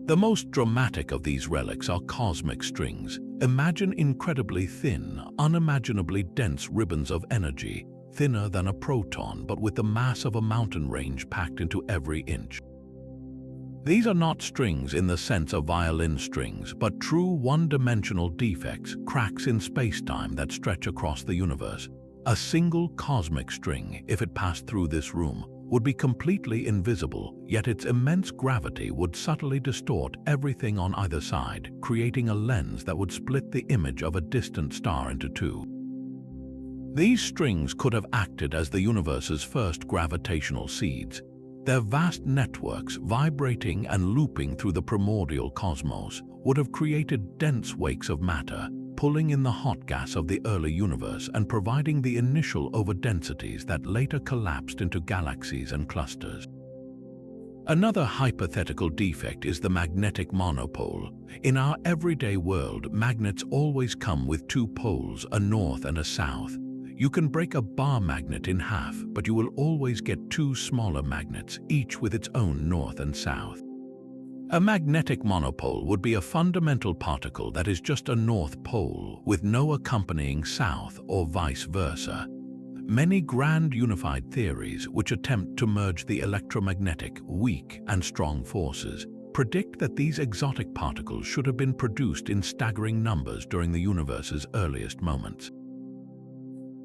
The most dramatic of these relics are cosmic strings. Imagine incredibly thin, unimaginably dense ribbons of energy, thinner than a proton but with the mass of a mountain range packed into every inch. These are not strings in the sense of violin strings, but true one-dimensional defects, cracks in space-time that stretch across the universe. A single cosmic string, if it passed through this room, would be completely invisible, yet its immense gravity would subtly distort everything on either side, creating a lens that would split the image of a distant star into two. These strings could have acted as the universe's first gravitational seeds. Their vast networks, vibrating and looping through the primordial cosmos, would have created dense wakes of matter, pulling in the hot gas of the early universe and providing the initial overdensities that later collapsed into galaxies and clusters. Another hypothetical defect is the magnetic monopole. In our everyday world, magnets always come with two poles, a north and a south. You can break a bar magnet in half, but you will always get two smaller magnets, each with its own north and south. A magnetic monopole would be a fundamental particle that is just a north pole, with no accompanying south or vice versa. Many grand unified theories, which attempt to merge the electromagnetic, weak and strong forces, predict that these exotic particles should have been produced in staggering numbers during the universe's earliest moments.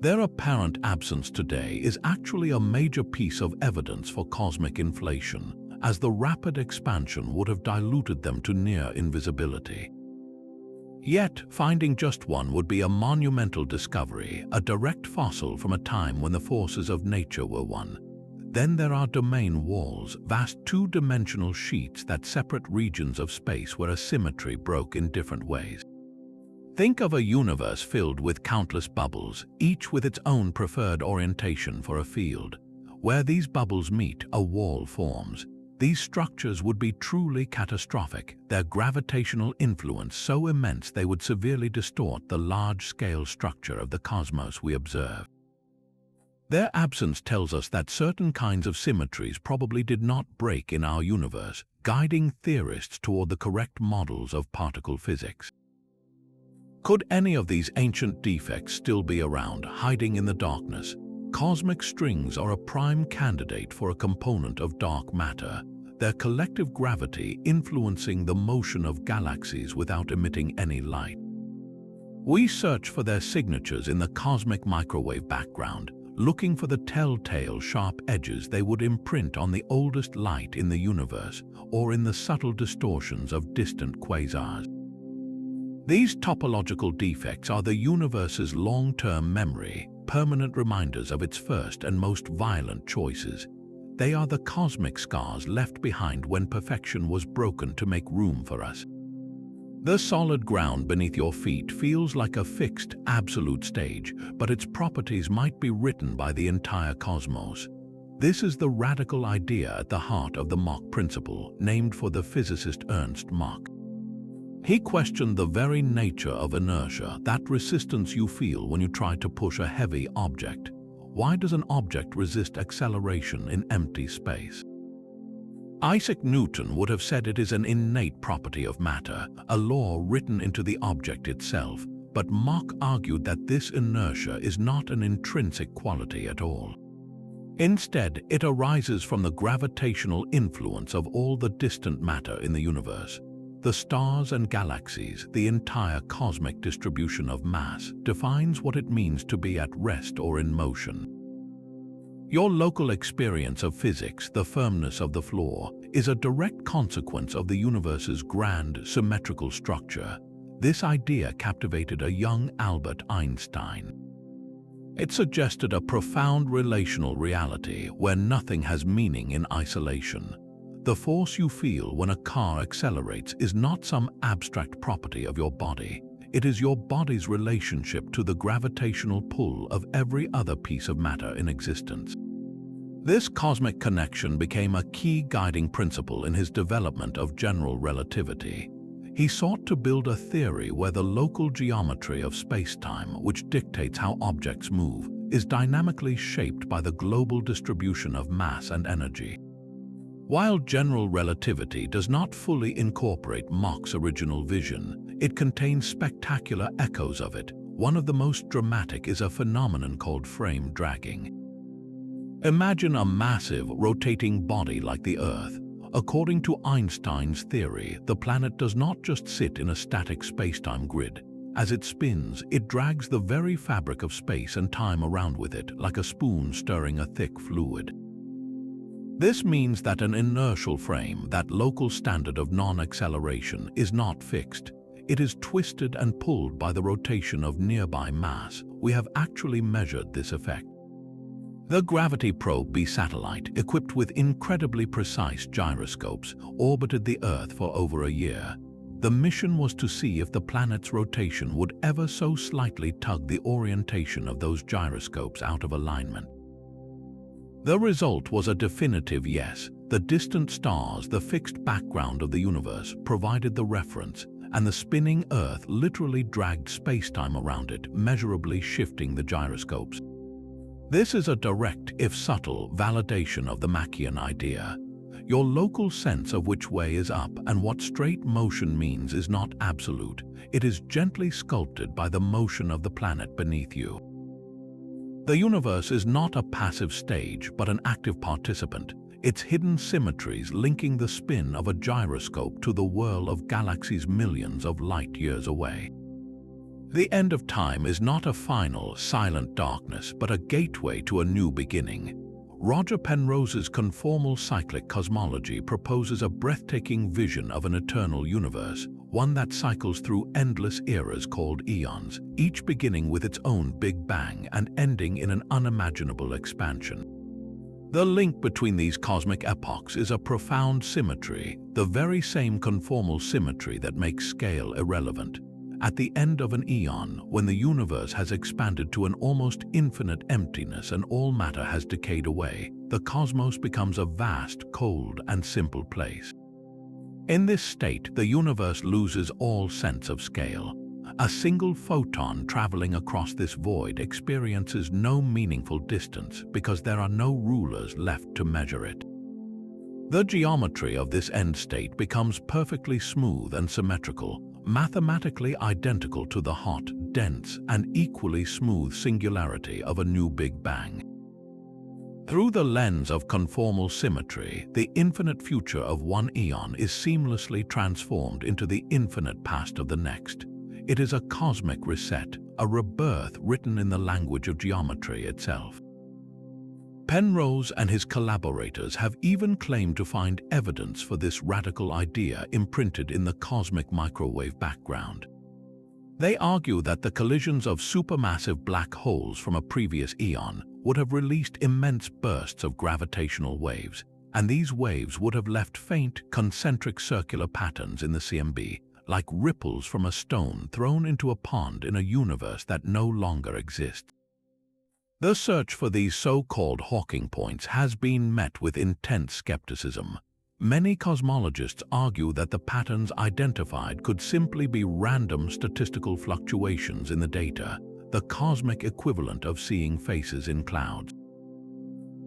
Their apparent absence today is actually a major piece of evidence for cosmic inflation, as the rapid expansion would have diluted them to near invisibility. Yet, finding just one would be a monumental discovery, a direct fossil from a time when the forces of nature were one. Then there are domain walls, vast two-dimensional sheets that separate regions of space where a symmetry broke in different ways. Think of a universe filled with countless bubbles, each with its own preferred orientation for a field. Where these bubbles meet, a wall forms. These structures would be truly catastrophic, their gravitational influence so immense they would severely distort the large-scale structure of the cosmos we observe. Their absence tells us that certain kinds of symmetries probably did not break in our universe, guiding theorists toward the correct models of particle physics. Could any of these ancient defects still be around, hiding in the darkness? Cosmic strings are a prime candidate for a component of dark matter, their collective gravity influencing the motion of galaxies without emitting any light. We search for their signatures in the cosmic microwave background, looking for the telltale sharp edges they would imprint on the oldest light in the universe or in the subtle distortions of distant quasars. These topological defects are the universe's long-term memory, permanent reminders of its first and most violent choices. They are the cosmic scars left behind when perfection was broken to make room for us. The solid ground beneath your feet feels like a fixed, absolute stage, but its properties might be written by the entire cosmos. This is the radical idea at the heart of the Mach principle, named for the physicist Ernst Mach. He questioned the very nature of inertia, that resistance you feel when you try to push a heavy object. Why does an object resist acceleration in empty space? Isaac Newton would have said it is an innate property of matter, a law written into the object itself, but Mach argued that this inertia is not an intrinsic quality at all. Instead, it arises from the gravitational influence of all the distant matter in the universe. The stars and galaxies, the entire cosmic distribution of mass, defines what it means to be at rest or in motion. Your local experience of physics, the firmness of the floor, is a direct consequence of the universe's grand, symmetrical structure. This idea captivated a young Albert Einstein. It suggested a profound relational reality where nothing has meaning in isolation. The force you feel when a car accelerates is not some abstract property of your body. It is your body's relationship to the gravitational pull of every other piece of matter in existence. This cosmic connection became a key guiding principle in his development of general relativity. He sought to build a theory where the local geometry of space-time, which dictates how objects move, is dynamically shaped by the global distribution of mass and energy. While general relativity does not fully incorporate Mach's original vision, it contains spectacular echoes of it. One of the most dramatic is a phenomenon called frame dragging. Imagine a massive, rotating body like the Earth. According to Einstein's theory, the planet does not just sit in a static spacetime grid. As it spins, it drags the very fabric of space and time around with it, like a spoon stirring a thick fluid. This means that an inertial frame, that local standard of non-acceleration, is not fixed. It is twisted and pulled by the rotation of nearby mass. We have actually measured this effect. The Gravity Probe B satellite, equipped with incredibly precise gyroscopes, orbited the Earth for over a year. The mission was to see if the planet's rotation would ever so slightly tug the orientation of those gyroscopes out of alignment. The result was a definitive yes. The distant stars, the fixed background of the universe, provided the reference, and the spinning Earth literally dragged spacetime around it, measurably shifting the gyroscopes. This is a direct, if subtle, validation of the Machian idea. Your local sense of which way is up and what straight motion means is not absolute. It is gently sculpted by the motion of the planet beneath you. The universe is not a passive stage, but an active participant. Its hidden symmetries linking the spin of a gyroscope to the whirl of galaxies millions of light years away. The end of time is not a final, silent darkness, but a gateway to a new beginning. Roger Penrose's conformal cyclic cosmology proposes a breathtaking vision of an eternal universe, one that cycles through endless eras called eons, each beginning with its own Big Bang and ending in an unimaginable expansion. The link between these cosmic epochs is a profound symmetry, the very same conformal symmetry that makes scale irrelevant. At the end of an eon, when the universe has expanded to an almost infinite emptiness and all matter has decayed away, the cosmos becomes a vast, cold, and simple place. In this state, the universe loses all sense of scale. A single photon traveling across this void experiences no meaningful distance because there are no rulers left to measure it. The geometry of this end state becomes perfectly smooth and symmetrical, mathematically identical to the hot, dense, and equally smooth singularity of a new Big Bang. Through the lens of conformal symmetry, the infinite future of one eon is seamlessly transformed into the infinite past of the next. It is a cosmic reset, a rebirth written in the language of geometry itself. Penrose and his collaborators have even claimed to find evidence for this radical idea imprinted in the cosmic microwave background. They argue that the collisions of supermassive black holes from a previous eon would have released immense bursts of gravitational waves, and these waves would have left faint, concentric circular patterns in the CMB, like ripples from a stone thrown into a pond in a universe that no longer exists. The search for these so-called Hawking points has been met with intense skepticism. Many cosmologists argue that the patterns identified could simply be random statistical fluctuations in the data, the cosmic equivalent of seeing faces in clouds.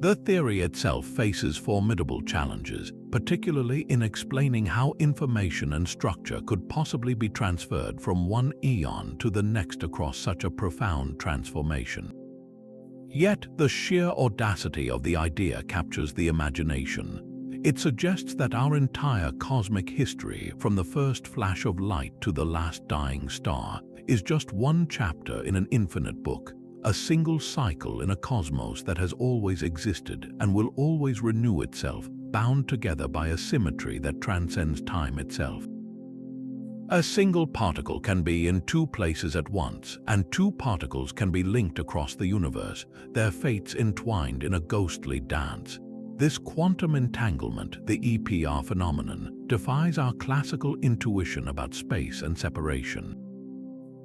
The theory itself faces formidable challenges, particularly in explaining how information and structure could possibly be transferred from one eon to the next across such a profound transformation. Yet, the sheer audacity of the idea captures the imagination. It suggests that our entire cosmic history, from the first flash of light to the last dying star, is just one chapter in an infinite book, a single cycle in a cosmos that has always existed and will always renew itself, bound together by a symmetry that transcends time itself. A single particle can be in two places at once, and two particles can be linked across the universe, their fates entwined in a ghostly dance. This quantum entanglement, the EPR phenomenon, defies our classical intuition about space and separation.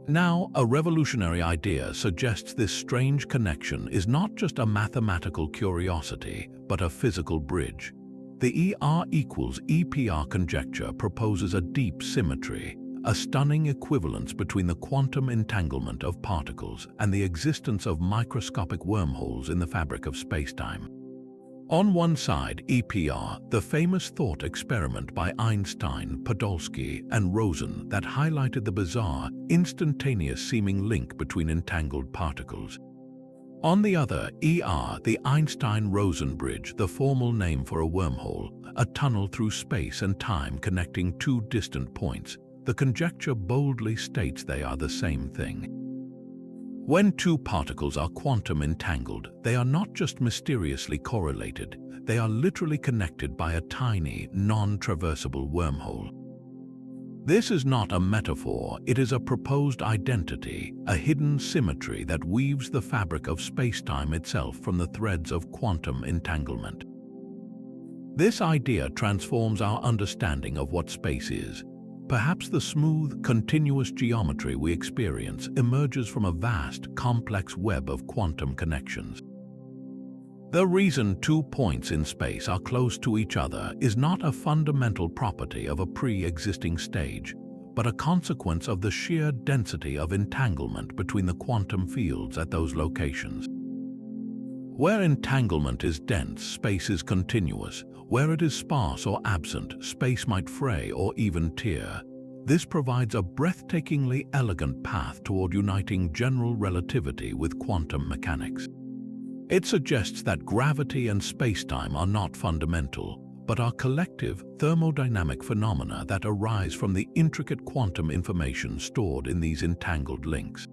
Now, a revolutionary idea suggests this strange connection is not just a mathematical curiosity, but a physical bridge. The ER equals EPR conjecture proposes a deep symmetry, a stunning equivalence between the quantum entanglement of particles and the existence of microscopic wormholes in the fabric of spacetime. On one side, EPR, the famous thought experiment by Einstein, Podolsky, and Rosen that highlighted the bizarre, instantaneous seeming link between entangled particles. On the other, ER, the Einstein-Rosen bridge, the formal name for a wormhole, a tunnel through space and time connecting two distant points. The conjecture boldly states they are the same thing. When two particles are quantum entangled, they are not just mysteriously correlated, they are literally connected by a tiny, non-traversable wormhole. This is not a metaphor, it is a proposed identity, a hidden symmetry that weaves the fabric of spacetime itself from the threads of quantum entanglement. This idea transforms our understanding of what space is. Perhaps the smooth, continuous geometry we experience emerges from a vast, complex web of quantum connections. The reason two points in space are close to each other is not a fundamental property of a pre-existing stage, but a consequence of the sheer density of entanglement between the quantum fields at those locations. Where entanglement is dense, space is continuous. Where it is sparse or absent, space might fray or even tear. This provides a breathtakingly elegant path toward uniting general relativity with quantum mechanics. It suggests that gravity and spacetime are not fundamental, but are collective thermodynamic phenomena that arise from the intricate quantum information stored in these entangled links.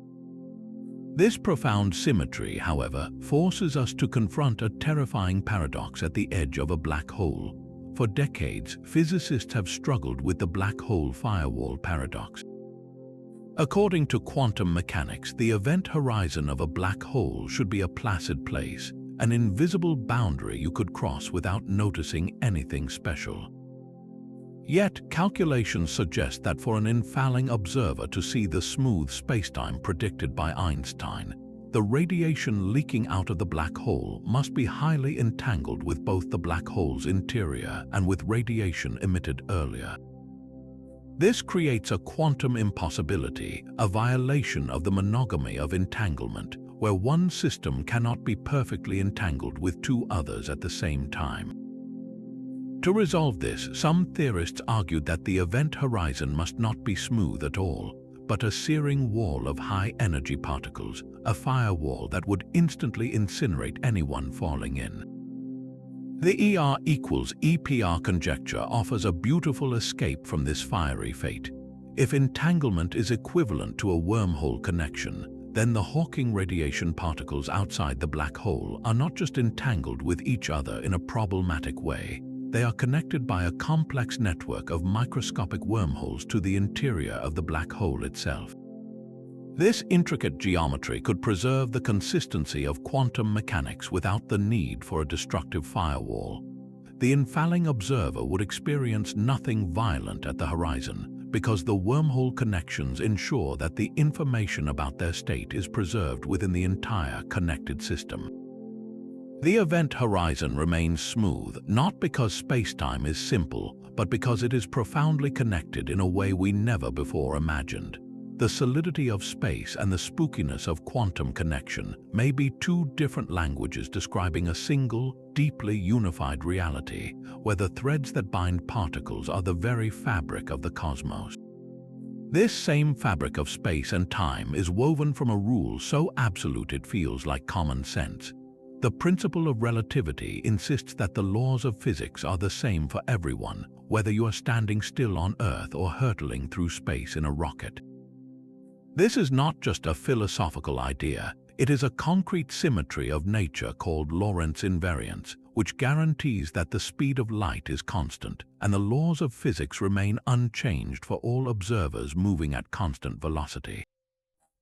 This profound symmetry, however, forces us to confront a terrifying paradox at the edge of a black hole. For decades, physicists have struggled with the black hole firewall paradox. According to quantum mechanics, the event horizon of a black hole should be a placid place, an invisible boundary you could cross without noticing anything special. Yet, calculations suggest that for an infalling observer to see the smooth spacetime predicted by Einstein, the radiation leaking out of the black hole must be highly entangled with both the black hole's interior and with radiation emitted earlier. This creates a quantum impossibility, a violation of the monogamy of entanglement, where one system cannot be perfectly entangled with two others at the same time. To resolve this, some theorists argued that the event horizon must not be smooth at all, but a searing wall of high-energy particles, a firewall that would instantly incinerate anyone falling in. The ER equals EPR conjecture offers a beautiful escape from this fiery fate. If entanglement is equivalent to a wormhole connection, then the Hawking radiation particles outside the black hole are not just entangled with each other in a problematic way, they are connected by a complex network of microscopic wormholes to the interior of the black hole itself. This intricate geometry could preserve the consistency of quantum mechanics without the need for a destructive firewall. The infalling observer would experience nothing violent at the horizon, because the wormhole connections ensure that the information about their state is preserved within the entire connected system. The event horizon remains smooth, not because space-time is simple, but because it is profoundly connected in a way we never before imagined. The solidity of space and the spookiness of quantum connection may be two different languages describing a single, deeply unified reality, where the threads that bind particles are the very fabric of the cosmos. This same fabric of space and time is woven from a rule so absolute it feels like common sense. The principle of relativity insists that the laws of physics are the same for everyone, whether you are standing still on Earth or hurtling through space in a rocket. This is not just a philosophical idea, it is a concrete symmetry of nature called Lorentz invariance, which guarantees that the speed of light is constant and the laws of physics remain unchanged for all observers moving at constant velocity.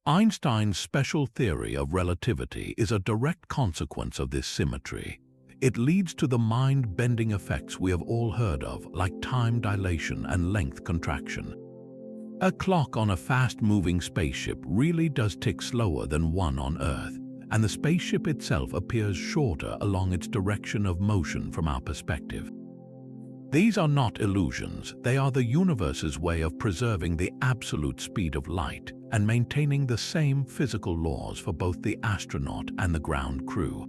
Einstein's special theory of relativity is a direct consequence of this symmetry. It leads to the mind-bending effects we have all heard of, like time dilation and length contraction. A clock on a fast-moving spaceship really does tick slower than one on Earth, and the spaceship itself appears shorter along its direction of motion from our perspective. These are not illusions, they are the universe's way of preserving the absolute speed of light and maintaining the same physical laws for both the astronaut and the ground crew.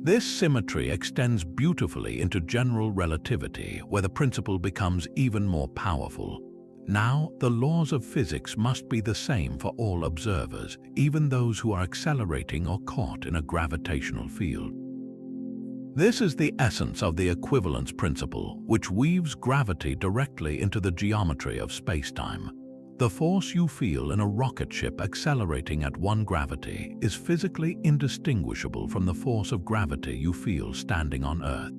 This symmetry extends beautifully into general relativity, where the principle becomes even more powerful. Now, the laws of physics must be the same for all observers, even those who are accelerating or caught in a gravitational field. This is the essence of the equivalence principle, which weaves gravity directly into the geometry of spacetime. The force you feel in a rocket ship accelerating at 1 gravity is physically indistinguishable from the force of gravity you feel standing on Earth.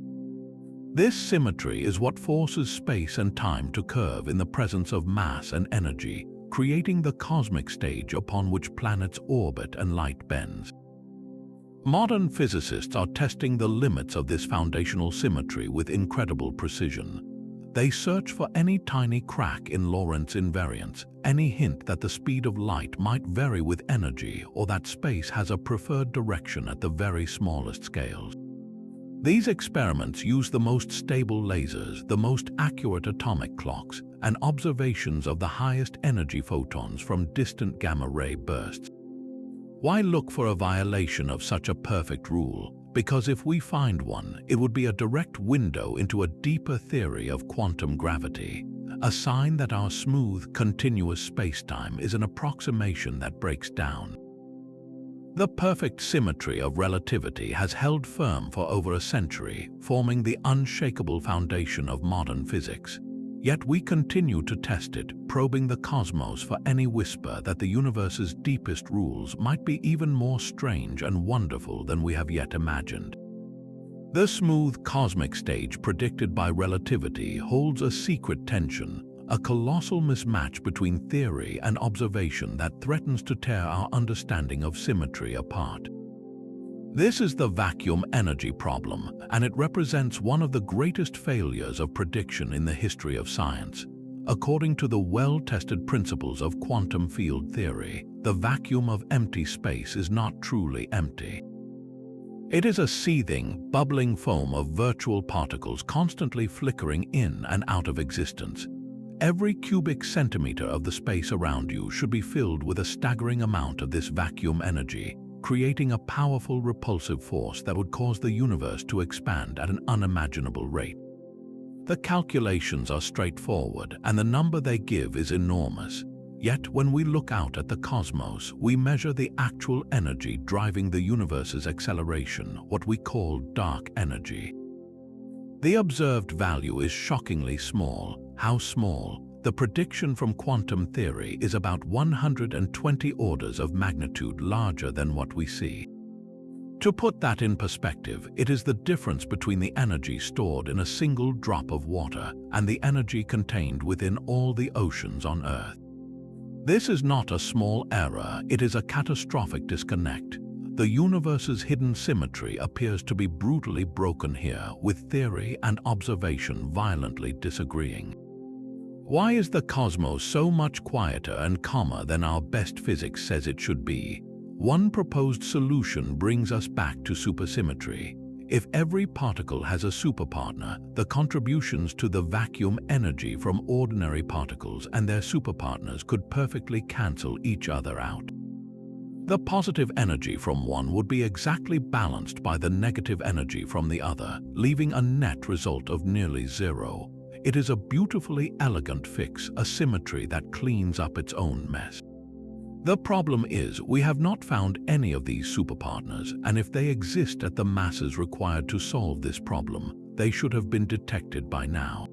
This symmetry is what forces space and time to curve in the presence of mass and energy, creating the cosmic stage upon which planets orbit and light bends. Modern physicists are testing the limits of this foundational symmetry with incredible precision. They search for any tiny crack in Lorentz invariance, any hint that the speed of light might vary with energy or that space has a preferred direction at the very smallest scales. These experiments use the most stable lasers, the most accurate atomic clocks, and observations of the highest energy photons from distant gamma-ray bursts. Why look for a violation of such a perfect rule? Because if we find one, it would be a direct window into a deeper theory of quantum gravity, a sign that our smooth, continuous spacetime is an approximation that breaks down. The perfect symmetry of relativity has held firm for over a century, forming the unshakable foundation of modern physics. Yet we continue to test it, probing the cosmos for any whisper that the universe's deepest rules might be even more strange and wonderful than we have yet imagined. The smooth cosmic stage predicted by relativity holds a secret tension, a colossal mismatch between theory and observation that threatens to tear our understanding of symmetry apart. This is the vacuum energy problem, and it represents one of the greatest failures of prediction in the history of science. According to the well-tested principles of quantum field theory, the vacuum of empty space is not truly empty. It is a seething, bubbling foam of virtual particles constantly flickering in and out of existence. Every cubic centimeter of the space around you should be filled with a staggering amount of this vacuum energy, creating a powerful repulsive force that would cause the universe to expand at an unimaginable rate. The calculations are straightforward, and the number they give is enormous. Yet when we look out at the cosmos, we measure the actual energy driving the universe's acceleration, what we call dark energy. The observed value is shockingly small. How small? The prediction from quantum theory is about 120 orders of magnitude larger than what we see. To put that in perspective, it is the difference between the energy stored in a single drop of water and the energy contained within all the oceans on Earth. This is not a small error, it is a catastrophic disconnect. The universe's hidden symmetry appears to be brutally broken here, with theory and observation violently disagreeing. Why is the cosmos so much quieter and calmer than our best physics says it should be? One proposed solution brings us back to supersymmetry. If every particle has a superpartner, the contributions to the vacuum energy from ordinary particles and their superpartners could perfectly cancel each other out. The positive energy from one would be exactly balanced by the negative energy from the other, leaving a net result of nearly zero. It is a beautifully elegant fix, a symmetry that cleans up its own mess. The problem is, we have not found any of these superpartners, and if they exist at the masses required to solve this problem, they should have been detected by now.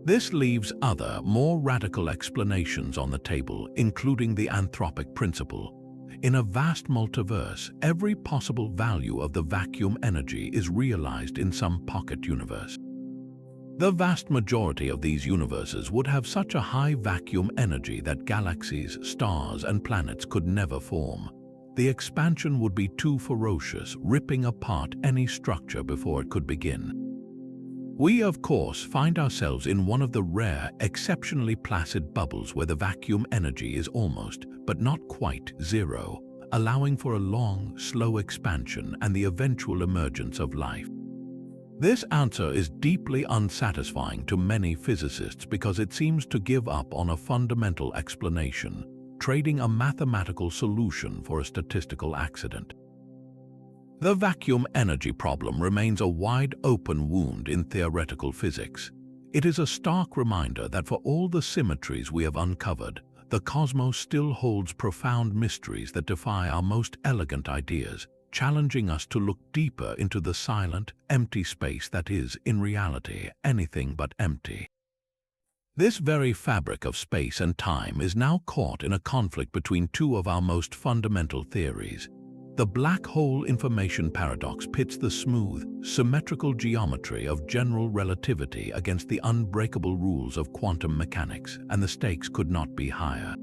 This leaves other, more radical explanations on the table, including the anthropic principle. In a vast multiverse, every possible value of the vacuum energy is realized in some pocket universe. The vast majority of these universes would have such a high vacuum energy that galaxies, stars, and planets could never form. The expansion would be too ferocious, ripping apart any structure before it could begin. We, of course, find ourselves in one of the rare, exceptionally placid bubbles where the vacuum energy is almost, but not quite, zero, allowing for a long, slow expansion and the eventual emergence of life. This answer is deeply unsatisfying to many physicists because it seems to give up on a fundamental explanation, trading a mathematical solution for a statistical accident. The vacuum energy problem remains a wide-open wound in theoretical physics. It is a stark reminder that for all the symmetries we have uncovered, the cosmos still holds profound mysteries that defy our most elegant ideas, challenging us to look deeper into the silent, empty space that is, in reality, anything but empty. This very fabric of space and time is now caught in a conflict between two of our most fundamental theories. The black hole information paradox pits the smooth, symmetrical geometry of general relativity against the unbreakable rules of quantum mechanics, and the stakes could not be higher.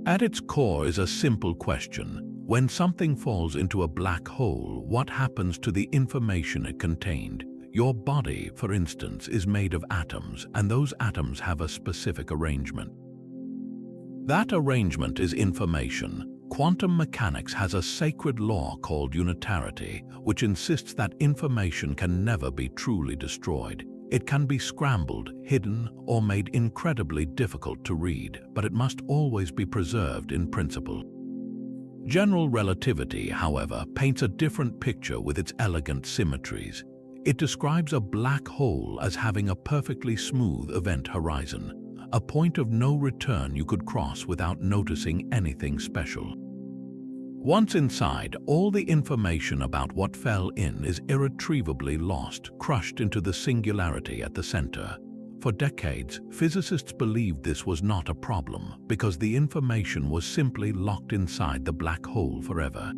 At its core is a simple question. When something falls into a black hole, what happens to the information it contained? Your body, for instance, is made of atoms, and those atoms have a specific arrangement. That arrangement is information. Quantum mechanics has a sacred law called unitarity, which insists that information can never be truly destroyed. It can be scrambled, hidden, or made incredibly difficult to read, but it must always be preserved in principle. General relativity, however, paints a different picture with its elegant symmetries. It describes a black hole as having a perfectly smooth event horizon, a point of no return you could cross without noticing anything special. Once inside, all the information about what fell in is irretrievably lost, crushed into the singularity at the center. For decades, physicists believed this was not a problem because the information was simply locked inside the black hole forever.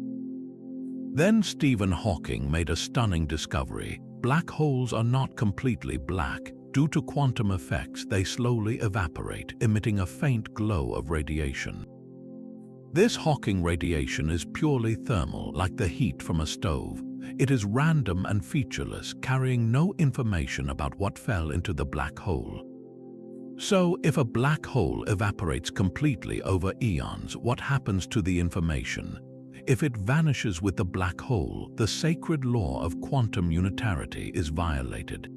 Then Stephen Hawking made a stunning discovery. Black holes are not completely black. Due to quantum effects, they slowly evaporate, emitting a faint glow of radiation. This Hawking radiation is purely thermal, like the heat from a stove. It is random and featureless, carrying no information about what fell into the black hole. So, if a black hole evaporates completely over eons, what happens to the information? If it vanishes with the black hole, the sacred law of quantum unitarity is violated.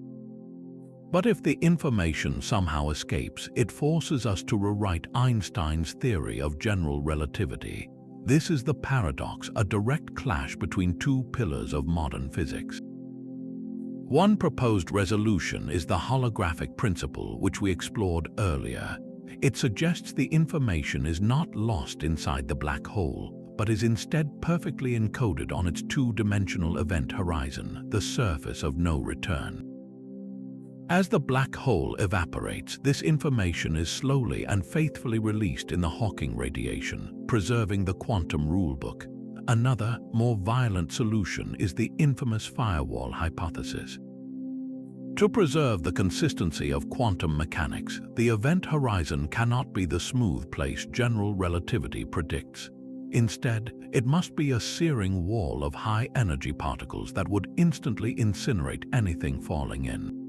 But if the information somehow escapes, it forces us to rewrite Einstein's theory of general relativity. This is the paradox, a direct clash between two pillars of modern physics. One proposed resolution is the holographic principle, which we explored earlier. It suggests the information is not lost inside the black hole, but is instead perfectly encoded on its two-dimensional event horizon, the surface of no return. As the black hole evaporates, this information is slowly and faithfully released in the Hawking radiation, preserving the quantum rulebook. Another, more violent solution is the infamous firewall hypothesis. To preserve the consistency of quantum mechanics, the event horizon cannot be the smooth place general relativity predicts. Instead, it must be a searing wall of high-energy particles that would instantly incinerate anything falling in.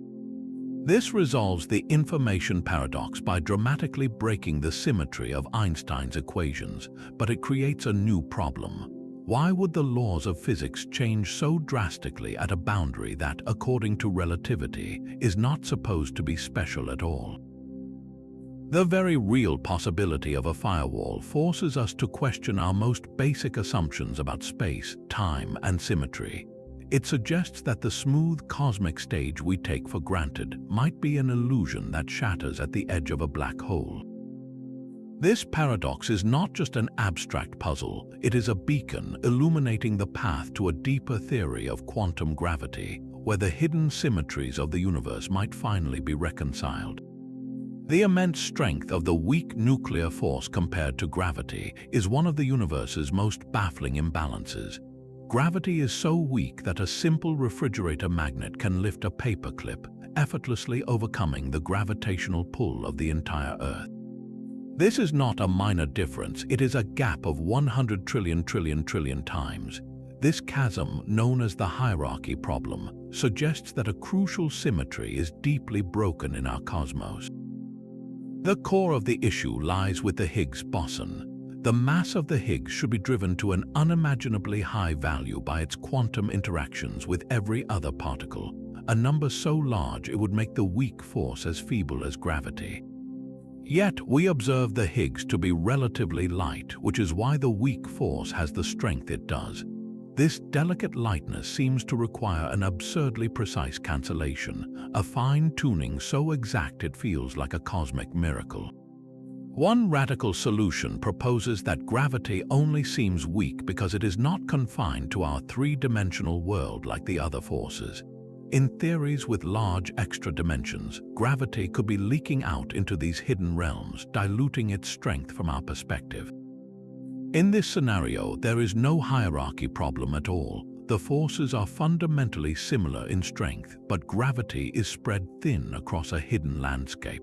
This resolves the information paradox by dramatically breaking the symmetry of Einstein's equations, but it creates a new problem. Why would the laws of physics change so drastically at a boundary that, according to relativity, is not supposed to be special at all? The very real possibility of a firewall forces us to question our most basic assumptions about space, time, and symmetry. It suggests that the smooth cosmic stage we take for granted might be an illusion that shatters at the edge of a black hole. This paradox is not just an abstract puzzle, it is a beacon illuminating the path to a deeper theory of quantum gravity, where the hidden symmetries of the universe might finally be reconciled. The immense strength of the weak nuclear force compared to gravity is one of the universe's most baffling imbalances. Gravity is so weak that a simple refrigerator magnet can lift a paperclip, effortlessly overcoming the gravitational pull of the entire Earth. This is not a minor difference, it is a gap of 100 trillion times. This chasm, known as the hierarchy problem, suggests that a crucial symmetry is deeply broken in our cosmos. The core of the issue lies with the Higgs boson. The mass of the Higgs should be driven to an unimaginably high value by its quantum interactions with every other particle, a number so large it would make the weak force as feeble as gravity. Yet we observe the Higgs to be relatively light, which is why the weak force has the strength it does. This delicate lightness seems to require an absurdly precise cancellation, a fine-tuning so exact it feels like a cosmic miracle. One radical solution proposes that gravity only seems weak because it is not confined to our three-dimensional world like the other forces. In theories with large extra dimensions, gravity could be leaking out into these hidden realms, diluting its strength from our perspective. In this scenario, there is no hierarchy problem at all. The forces are fundamentally similar in strength, but gravity is spread thin across a hidden landscape.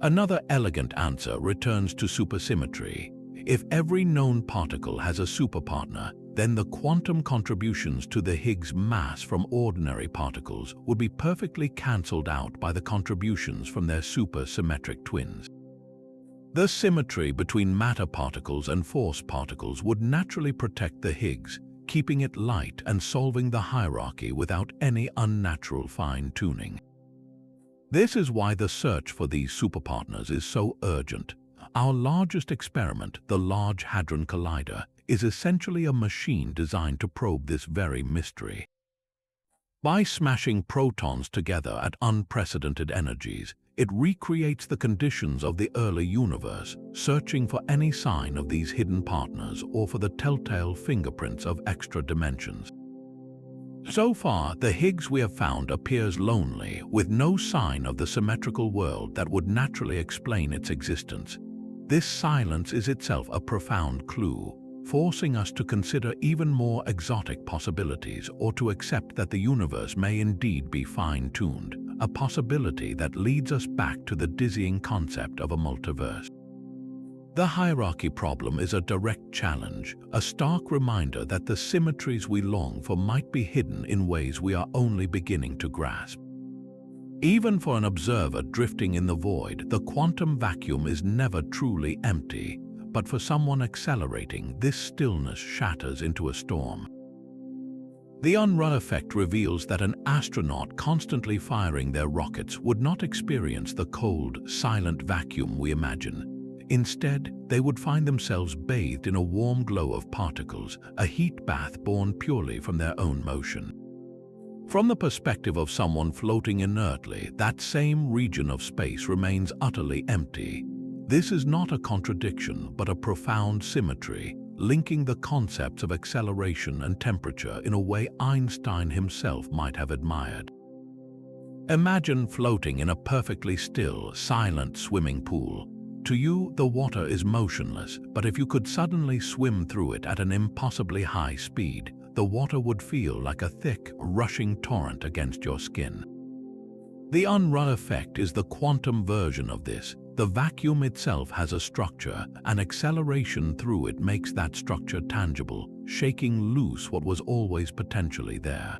Another elegant answer returns to supersymmetry. If every known particle has a superpartner, then the quantum contributions to the Higgs mass from ordinary particles would be perfectly cancelled out by the contributions from their supersymmetric twins. The symmetry between matter particles and force particles would naturally protect the Higgs, keeping it light and solving the hierarchy without any unnatural fine-tuning. This is why the search for these superpartners is so urgent. Our largest experiment, the Large Hadron Collider, is essentially a machine designed to probe this very mystery. By smashing protons together at unprecedented energies, it recreates the conditions of the early universe, searching for any sign of these hidden partners or for the telltale fingerprints of extra dimensions. So far, the Higgs we have found appears lonely, with no sign of the symmetrical world that would naturally explain its existence. This silence is itself a profound clue, forcing us to consider even more exotic possibilities or to accept that the universe may indeed be fine-tuned, a possibility that leads us back to the dizzying concept of a multiverse. The hierarchy problem is a direct challenge, a stark reminder that the symmetries we long for might be hidden in ways we are only beginning to grasp. Even for an observer drifting in the void, the quantum vacuum is never truly empty, but for someone accelerating, this stillness shatters into a storm. The Unruh effect reveals that an astronaut constantly firing their rockets would not experience the cold, silent vacuum we imagine. Instead, they would find themselves bathed in a warm glow of particles, a heat bath born purely from their own motion. From the perspective of someone floating inertly, that same region of space remains utterly empty. This is not a contradiction, but a profound symmetry, linking the concepts of acceleration and temperature in a way Einstein himself might have admired. Imagine floating in a perfectly still, silent swimming pool. To you, the water is motionless, but if you could suddenly swim through it at an impossibly high speed, the water would feel like a thick, rushing torrent against your skin. The Unruh effect is the quantum version of this. The vacuum itself has a structure, and acceleration through it makes that structure tangible, shaking loose what was always potentially there.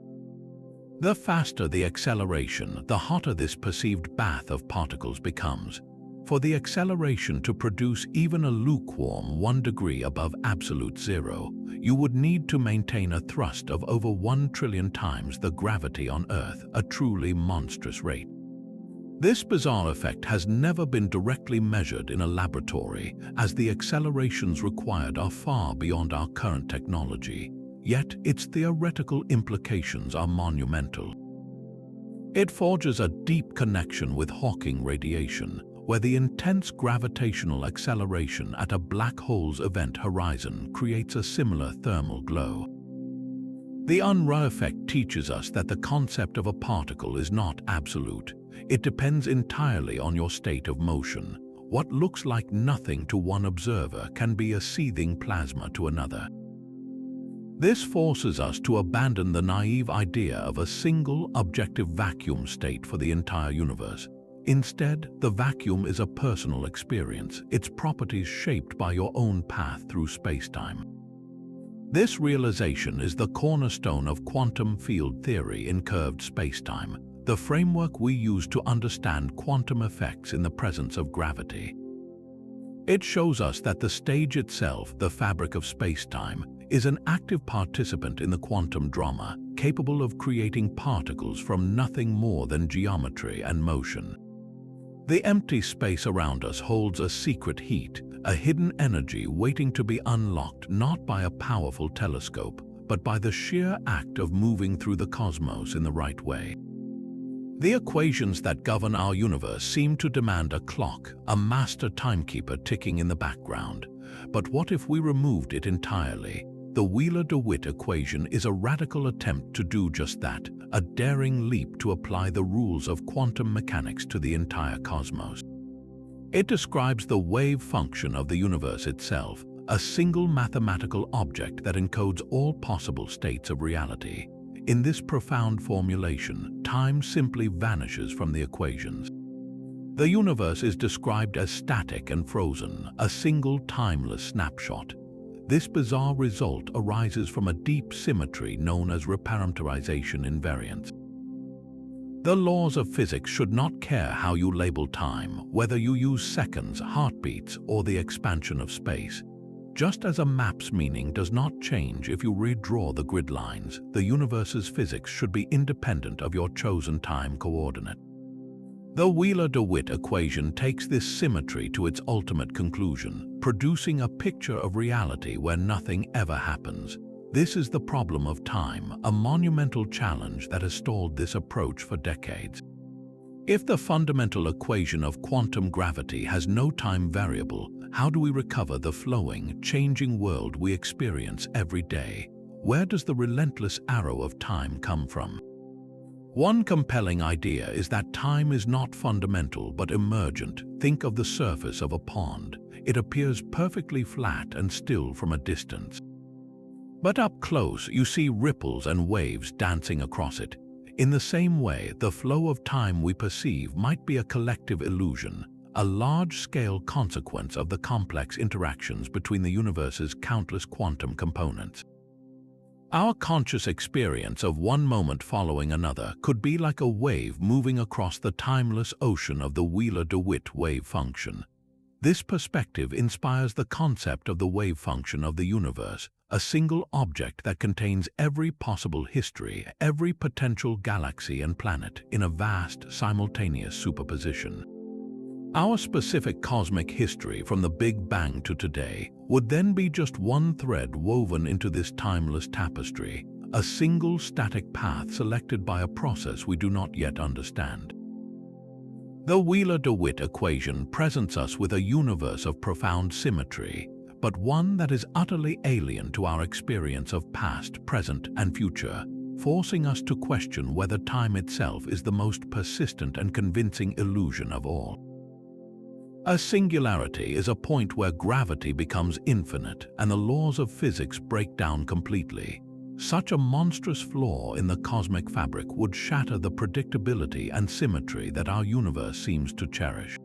The faster the acceleration, the hotter this perceived bath of particles becomes. For the acceleration to produce even a lukewarm 1 degree above absolute zero, you would need to maintain a thrust of over 1 trillion times the gravity on Earth, a truly monstrous rate. This bizarre effect has never been directly measured in a laboratory, as the accelerations required are far beyond our current technology, yet its theoretical implications are monumental. It forges a deep connection with Hawking radiation, where the intense gravitational acceleration at a black hole's event horizon creates a similar thermal glow. The Unruh effect teaches us that the concept of a particle is not absolute. It depends entirely on your state of motion. What looks like nothing to one observer can be a seething plasma to another. This forces us to abandon the naive idea of a single objective vacuum state for the entire universe. Instead, the vacuum is a personal experience, its properties shaped by your own path through spacetime. This realization is the cornerstone of quantum field theory in curved spacetime, the framework we use to understand quantum effects in the presence of gravity. It shows us that the stage itself, the fabric of spacetime, is an active participant in the quantum drama, capable of creating particles from nothing more than geometry and motion. The empty space around us holds a secret heat, a hidden energy waiting to be unlocked not by a powerful telescope, but by the sheer act of moving through the cosmos in the right way. The equations that govern our universe seem to demand a clock, a master timekeeper ticking in the background. But what if we removed it entirely? The Wheeler-DeWitt equation is a radical attempt to do just that, a daring leap to apply the rules of quantum mechanics to the entire cosmos. It describes the wave function of the universe itself, a single mathematical object that encodes all possible states of reality. In this profound formulation, time simply vanishes from the equations. The universe is described as static and frozen, a single timeless snapshot. This bizarre result arises from a deep symmetry known as reparameterization invariance. The laws of physics should not care how you label time, whether you use seconds, heartbeats, or the expansion of space. Just as a map's meaning does not change if you redraw the grid lines, the universe's physics should be independent of your chosen time coordinate. The Wheeler-DeWitt equation takes this symmetry to its ultimate conclusion, producing a picture of reality where nothing ever happens. This is the problem of time, a monumental challenge that has stalled this approach for decades. If the fundamental equation of quantum gravity has no time variable, how do we recover the flowing, changing world we experience every day? Where does the relentless arrow of time come from? One compelling idea is that time is not fundamental but emergent. Think of the surface of a pond. It appears perfectly flat and still from a distance. But up close, you see ripples and waves dancing across it. In the same way, the flow of time we perceive might be a collective illusion, a large-scale consequence of the complex interactions between the universe's countless quantum components. Our conscious experience of one moment following another could be like a wave moving across the timeless ocean of the Wheeler-DeWitt wave function. This perspective inspires the concept of the wave function of the universe, a single object that contains every possible history, every potential galaxy and planet in a vast, simultaneous superposition. Our specific cosmic history from the Big Bang to today would then be just one thread woven into this timeless tapestry, a single static path selected by a process we do not yet understand. The Wheeler-DeWitt equation presents us with a universe of profound symmetry, but one that is utterly alien to our experience of past, present, and future, forcing us to question whether time itself is the most persistent and convincing illusion of all. A singularity is a point where gravity becomes infinite and the laws of physics break down completely. Such a monstrous flaw in the cosmic fabric would shatter the predictability and symmetry that our universe seems to cherish.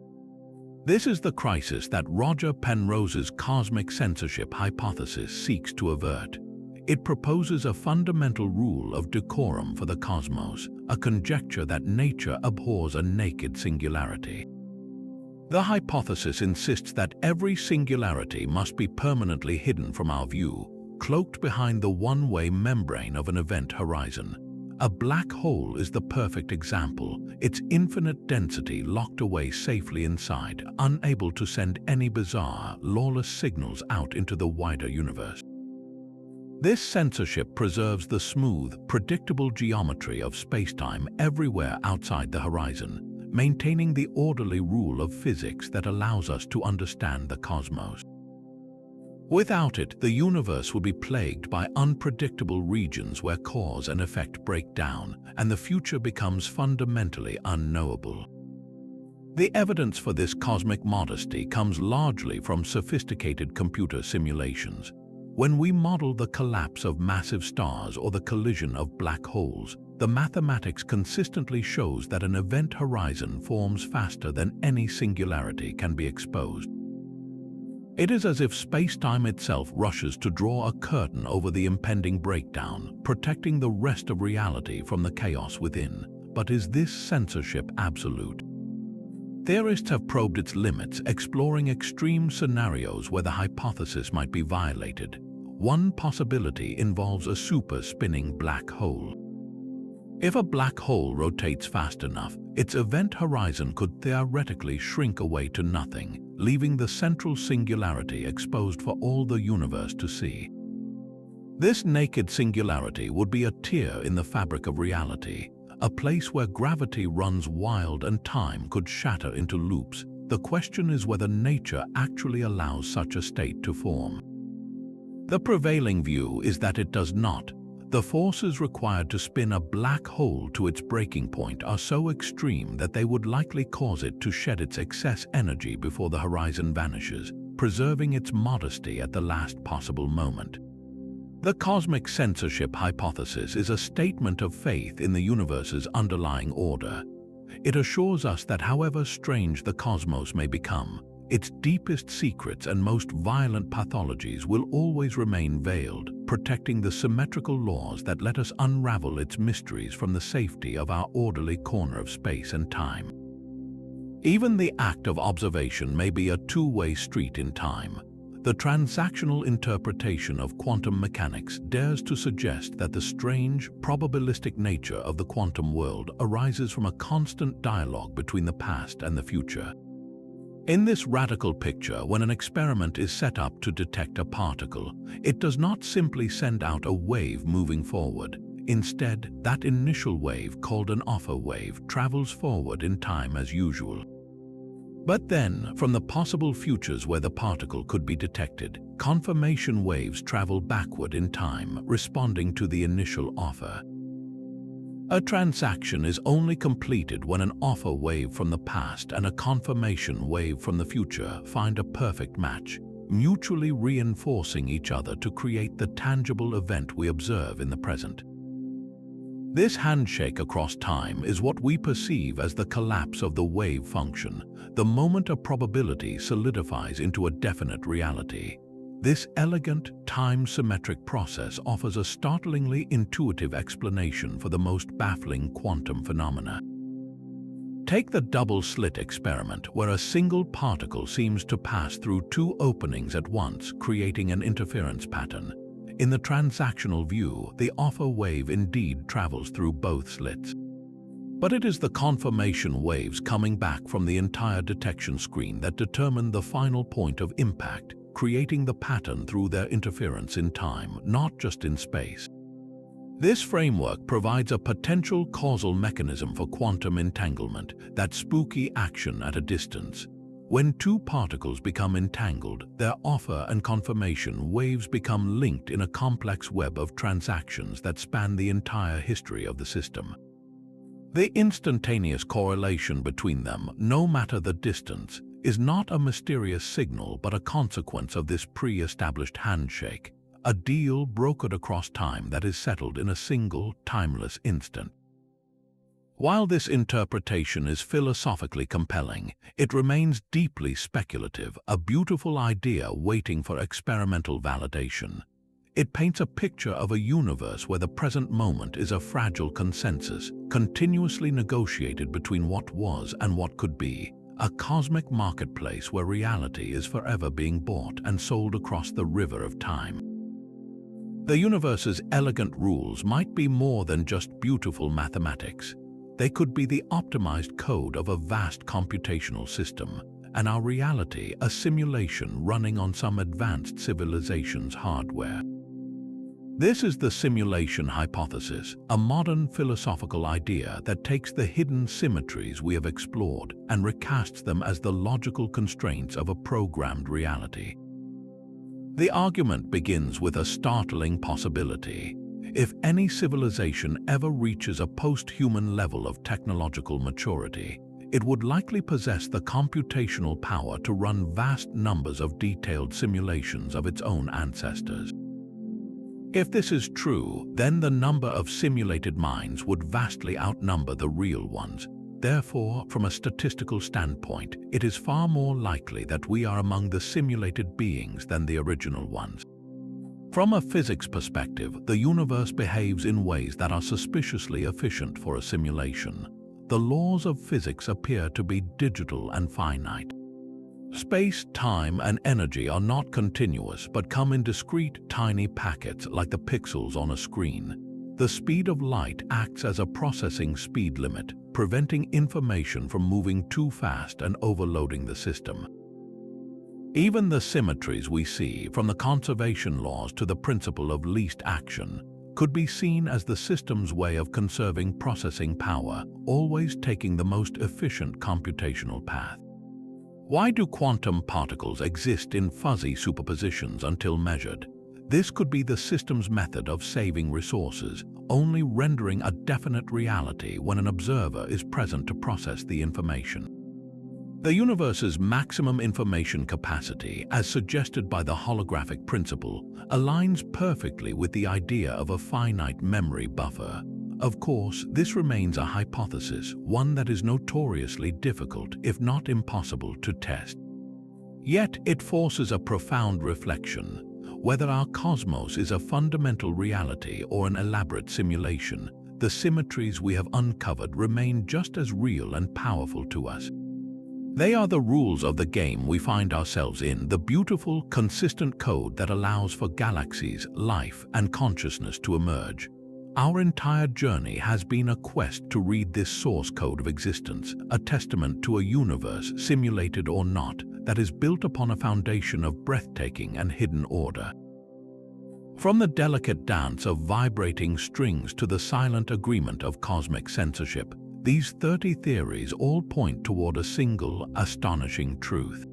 This is the crisis that Roger Penrose's cosmic censorship hypothesis seeks to avert. It proposes a fundamental rule of decorum for the cosmos, a conjecture that nature abhors a naked singularity. The hypothesis insists that every singularity must be permanently hidden from our view, cloaked behind the one-way membrane of an event horizon. A black hole is the perfect example, its infinite density locked away safely inside, unable to send any bizarre, lawless signals out into the wider universe. This censorship preserves the smooth, predictable geometry of spacetime everywhere outside the horizon, maintaining the orderly rule of physics that allows us to understand the cosmos. Without it, the universe would be plagued by unpredictable regions where cause and effect break down, and the future becomes fundamentally unknowable. The evidence for this cosmic modesty comes largely from sophisticated computer simulations. When we model the collapse of massive stars or the collision of black holes, the mathematics consistently shows that an event horizon forms faster than any singularity can be exposed. It is as if space-time itself rushes to draw a curtain over the impending breakdown, protecting the rest of reality from the chaos within. But is this censorship absolute? Theorists have probed its limits, exploring extreme scenarios where the hypothesis might be violated. One possibility involves a super-spinning black hole. If a black hole rotates fast enough, its event horizon could theoretically shrink away to nothing, leaving the central singularity exposed for all the universe to see. This naked singularity would be a tear in the fabric of reality, a place where gravity runs wild and time could shatter into loops. The question is whether nature actually allows such a state to form. The prevailing view is that it does not. The forces required to spin a black hole to its breaking point are so extreme that they would likely cause it to shed its excess energy before the horizon vanishes, preserving its modesty at the last possible moment. The cosmic censorship hypothesis is a statement of faith in the universe's underlying order. It assures us that however strange the cosmos may become, its deepest secrets and most violent pathologies will always remain veiled, protecting the symmetrical laws that let us unravel its mysteries from the safety of our orderly corner of space and time. Even the act of observation may be a two-way street in time. The transactional interpretation of quantum mechanics dares to suggest that the strange, probabilistic nature of the quantum world arises from a constant dialogue between the past and the future. In this radical picture, when an experiment is set up to detect a particle, it does not simply send out a wave moving forward. Instead, that initial wave, called an alpha wave, travels forward in time as usual. But then, from the possible futures where the particle could be detected, confirmation waves travel backward in time, responding to the initial offer. A transaction is only completed when an offer wave from the past and a confirmation wave from the future find a perfect match, mutually reinforcing each other to create the tangible event we observe in the present. This handshake across time is what we perceive as the collapse of the wave function, the moment a probability solidifies into a definite reality. This elegant, time-symmetric process offers a startlingly intuitive explanation for the most baffling quantum phenomena. Take the double-slit experiment, where a single particle seems to pass through two openings at once, creating an interference pattern. In the transactional view, the offer wave indeed travels through both slits. But it is the confirmation waves coming back from the entire detection screen that determine the final point of impact, creating the pattern through their interference in time, not just in space. This framework provides a potential causal mechanism for quantum entanglement, that spooky action at a distance. When two particles become entangled, their offer and confirmation waves become linked in a complex web of transactions that span the entire history of the system. The instantaneous correlation between them, no matter the distance, is not a mysterious signal but a consequence of this pre-established handshake, a deal brokered across time that is settled in a single, timeless instant. While this interpretation is philosophically compelling, it remains deeply speculative, a beautiful idea waiting for experimental validation. It paints a picture of a universe where the present moment is a fragile consensus, continuously negotiated between what was and what could be, a cosmic marketplace where reality is forever being bought and sold across the river of time. The universe's elegant rules might be more than just beautiful mathematics. They could be the optimized code of a vast computational system, and our reality a simulation running on some advanced civilization's hardware. This is the simulation hypothesis, a modern philosophical idea that takes the hidden symmetries we have explored and recasts them as the logical constraints of a programmed reality. The argument begins with a startling possibility. If any civilization ever reaches a post-human level of technological maturity, it would likely possess the computational power to run vast numbers of detailed simulations of its own ancestors. If this is true, then the number of simulated minds would vastly outnumber the real ones. Therefore, from a statistical standpoint, it is far more likely that we are among the simulated beings than the original ones. From a physics perspective, the universe behaves in ways that are suspiciously efficient for a simulation. The laws of physics appear to be digital and finite. Space, time, and energy are not continuous but come in discrete, tiny packets like the pixels on a screen. The speed of light acts as a processing speed limit, preventing information from moving too fast and overloading the system. Even the symmetries we see, from the conservation laws to the principle of least action, could be seen as the system's way of conserving processing power, always taking the most efficient computational path. Why do quantum particles exist in fuzzy superpositions until measured? This could be the system's method of saving resources, only rendering a definite reality when an observer is present to process the information. The universe's maximum information capacity, as suggested by the holographic principle, aligns perfectly with the idea of a finite memory buffer. Of course, this remains a hypothesis, one that is notoriously difficult, if not impossible, to test. Yet it forces a profound reflection. Whether our cosmos is a fundamental reality or an elaborate simulation, the symmetries we have uncovered remain just as real and powerful to us. They are the rules of the game we find ourselves in, the beautiful, consistent code that allows for galaxies, life, and consciousness to emerge. Our entire journey has been a quest to read this source code of existence, a testament to a universe, simulated or not, that is built upon a foundation of breathtaking and hidden order. From the delicate dance of vibrating strings to the silent agreement of cosmic censorship, these 30 theories all point toward a single, astonishing truth.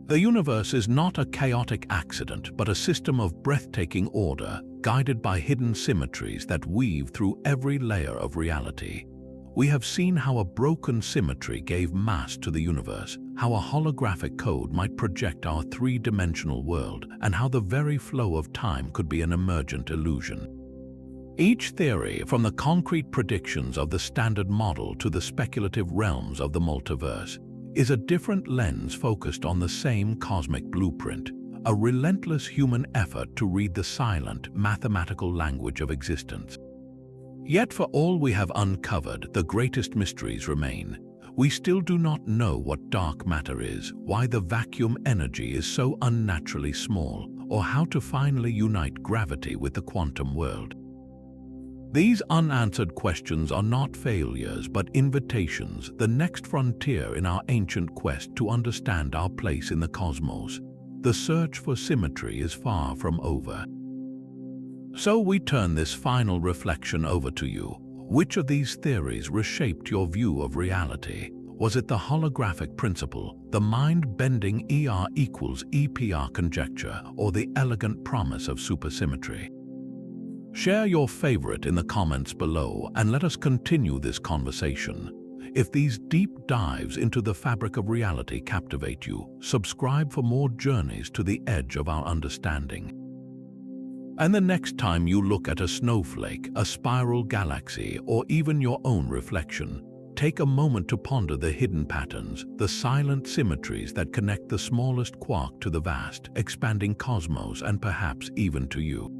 The universe is not a chaotic accident, but a system of breathtaking order, guided by hidden symmetries that weave through every layer of reality. We have seen how a broken symmetry gave mass to the universe, how a holographic code might project our three-dimensional world, and how the very flow of time could be an emergent illusion. Each theory, from the concrete predictions of the Standard Model to the speculative realms of the multiverse, is a different lens focused on the same cosmic blueprint, a relentless human effort to read the silent, mathematical language of existence. Yet for all we have uncovered, the greatest mysteries remain. We still do not know what dark matter is, why the vacuum energy is so unnaturally small, or how to finally unite gravity with the quantum world. These unanswered questions are not failures but invitations, the next frontier in our ancient quest to understand our place in the cosmos. The search for symmetry is far from over. So we turn this final reflection over to you. Which of these theories reshaped your view of reality? Was it the holographic principle, the mind-bending ER equals EPR conjecture, or the elegant promise of supersymmetry? Share your favorite in the comments below and let us continue this conversation. If these deep dives into the fabric of reality captivate you, subscribe for more journeys to the edge of our understanding. And the next time you look at a snowflake, a spiral galaxy, or even your own reflection, Take a moment to ponder the hidden patterns, the silent symmetries that connect the smallest quark to the vast, expanding cosmos and perhaps even to you.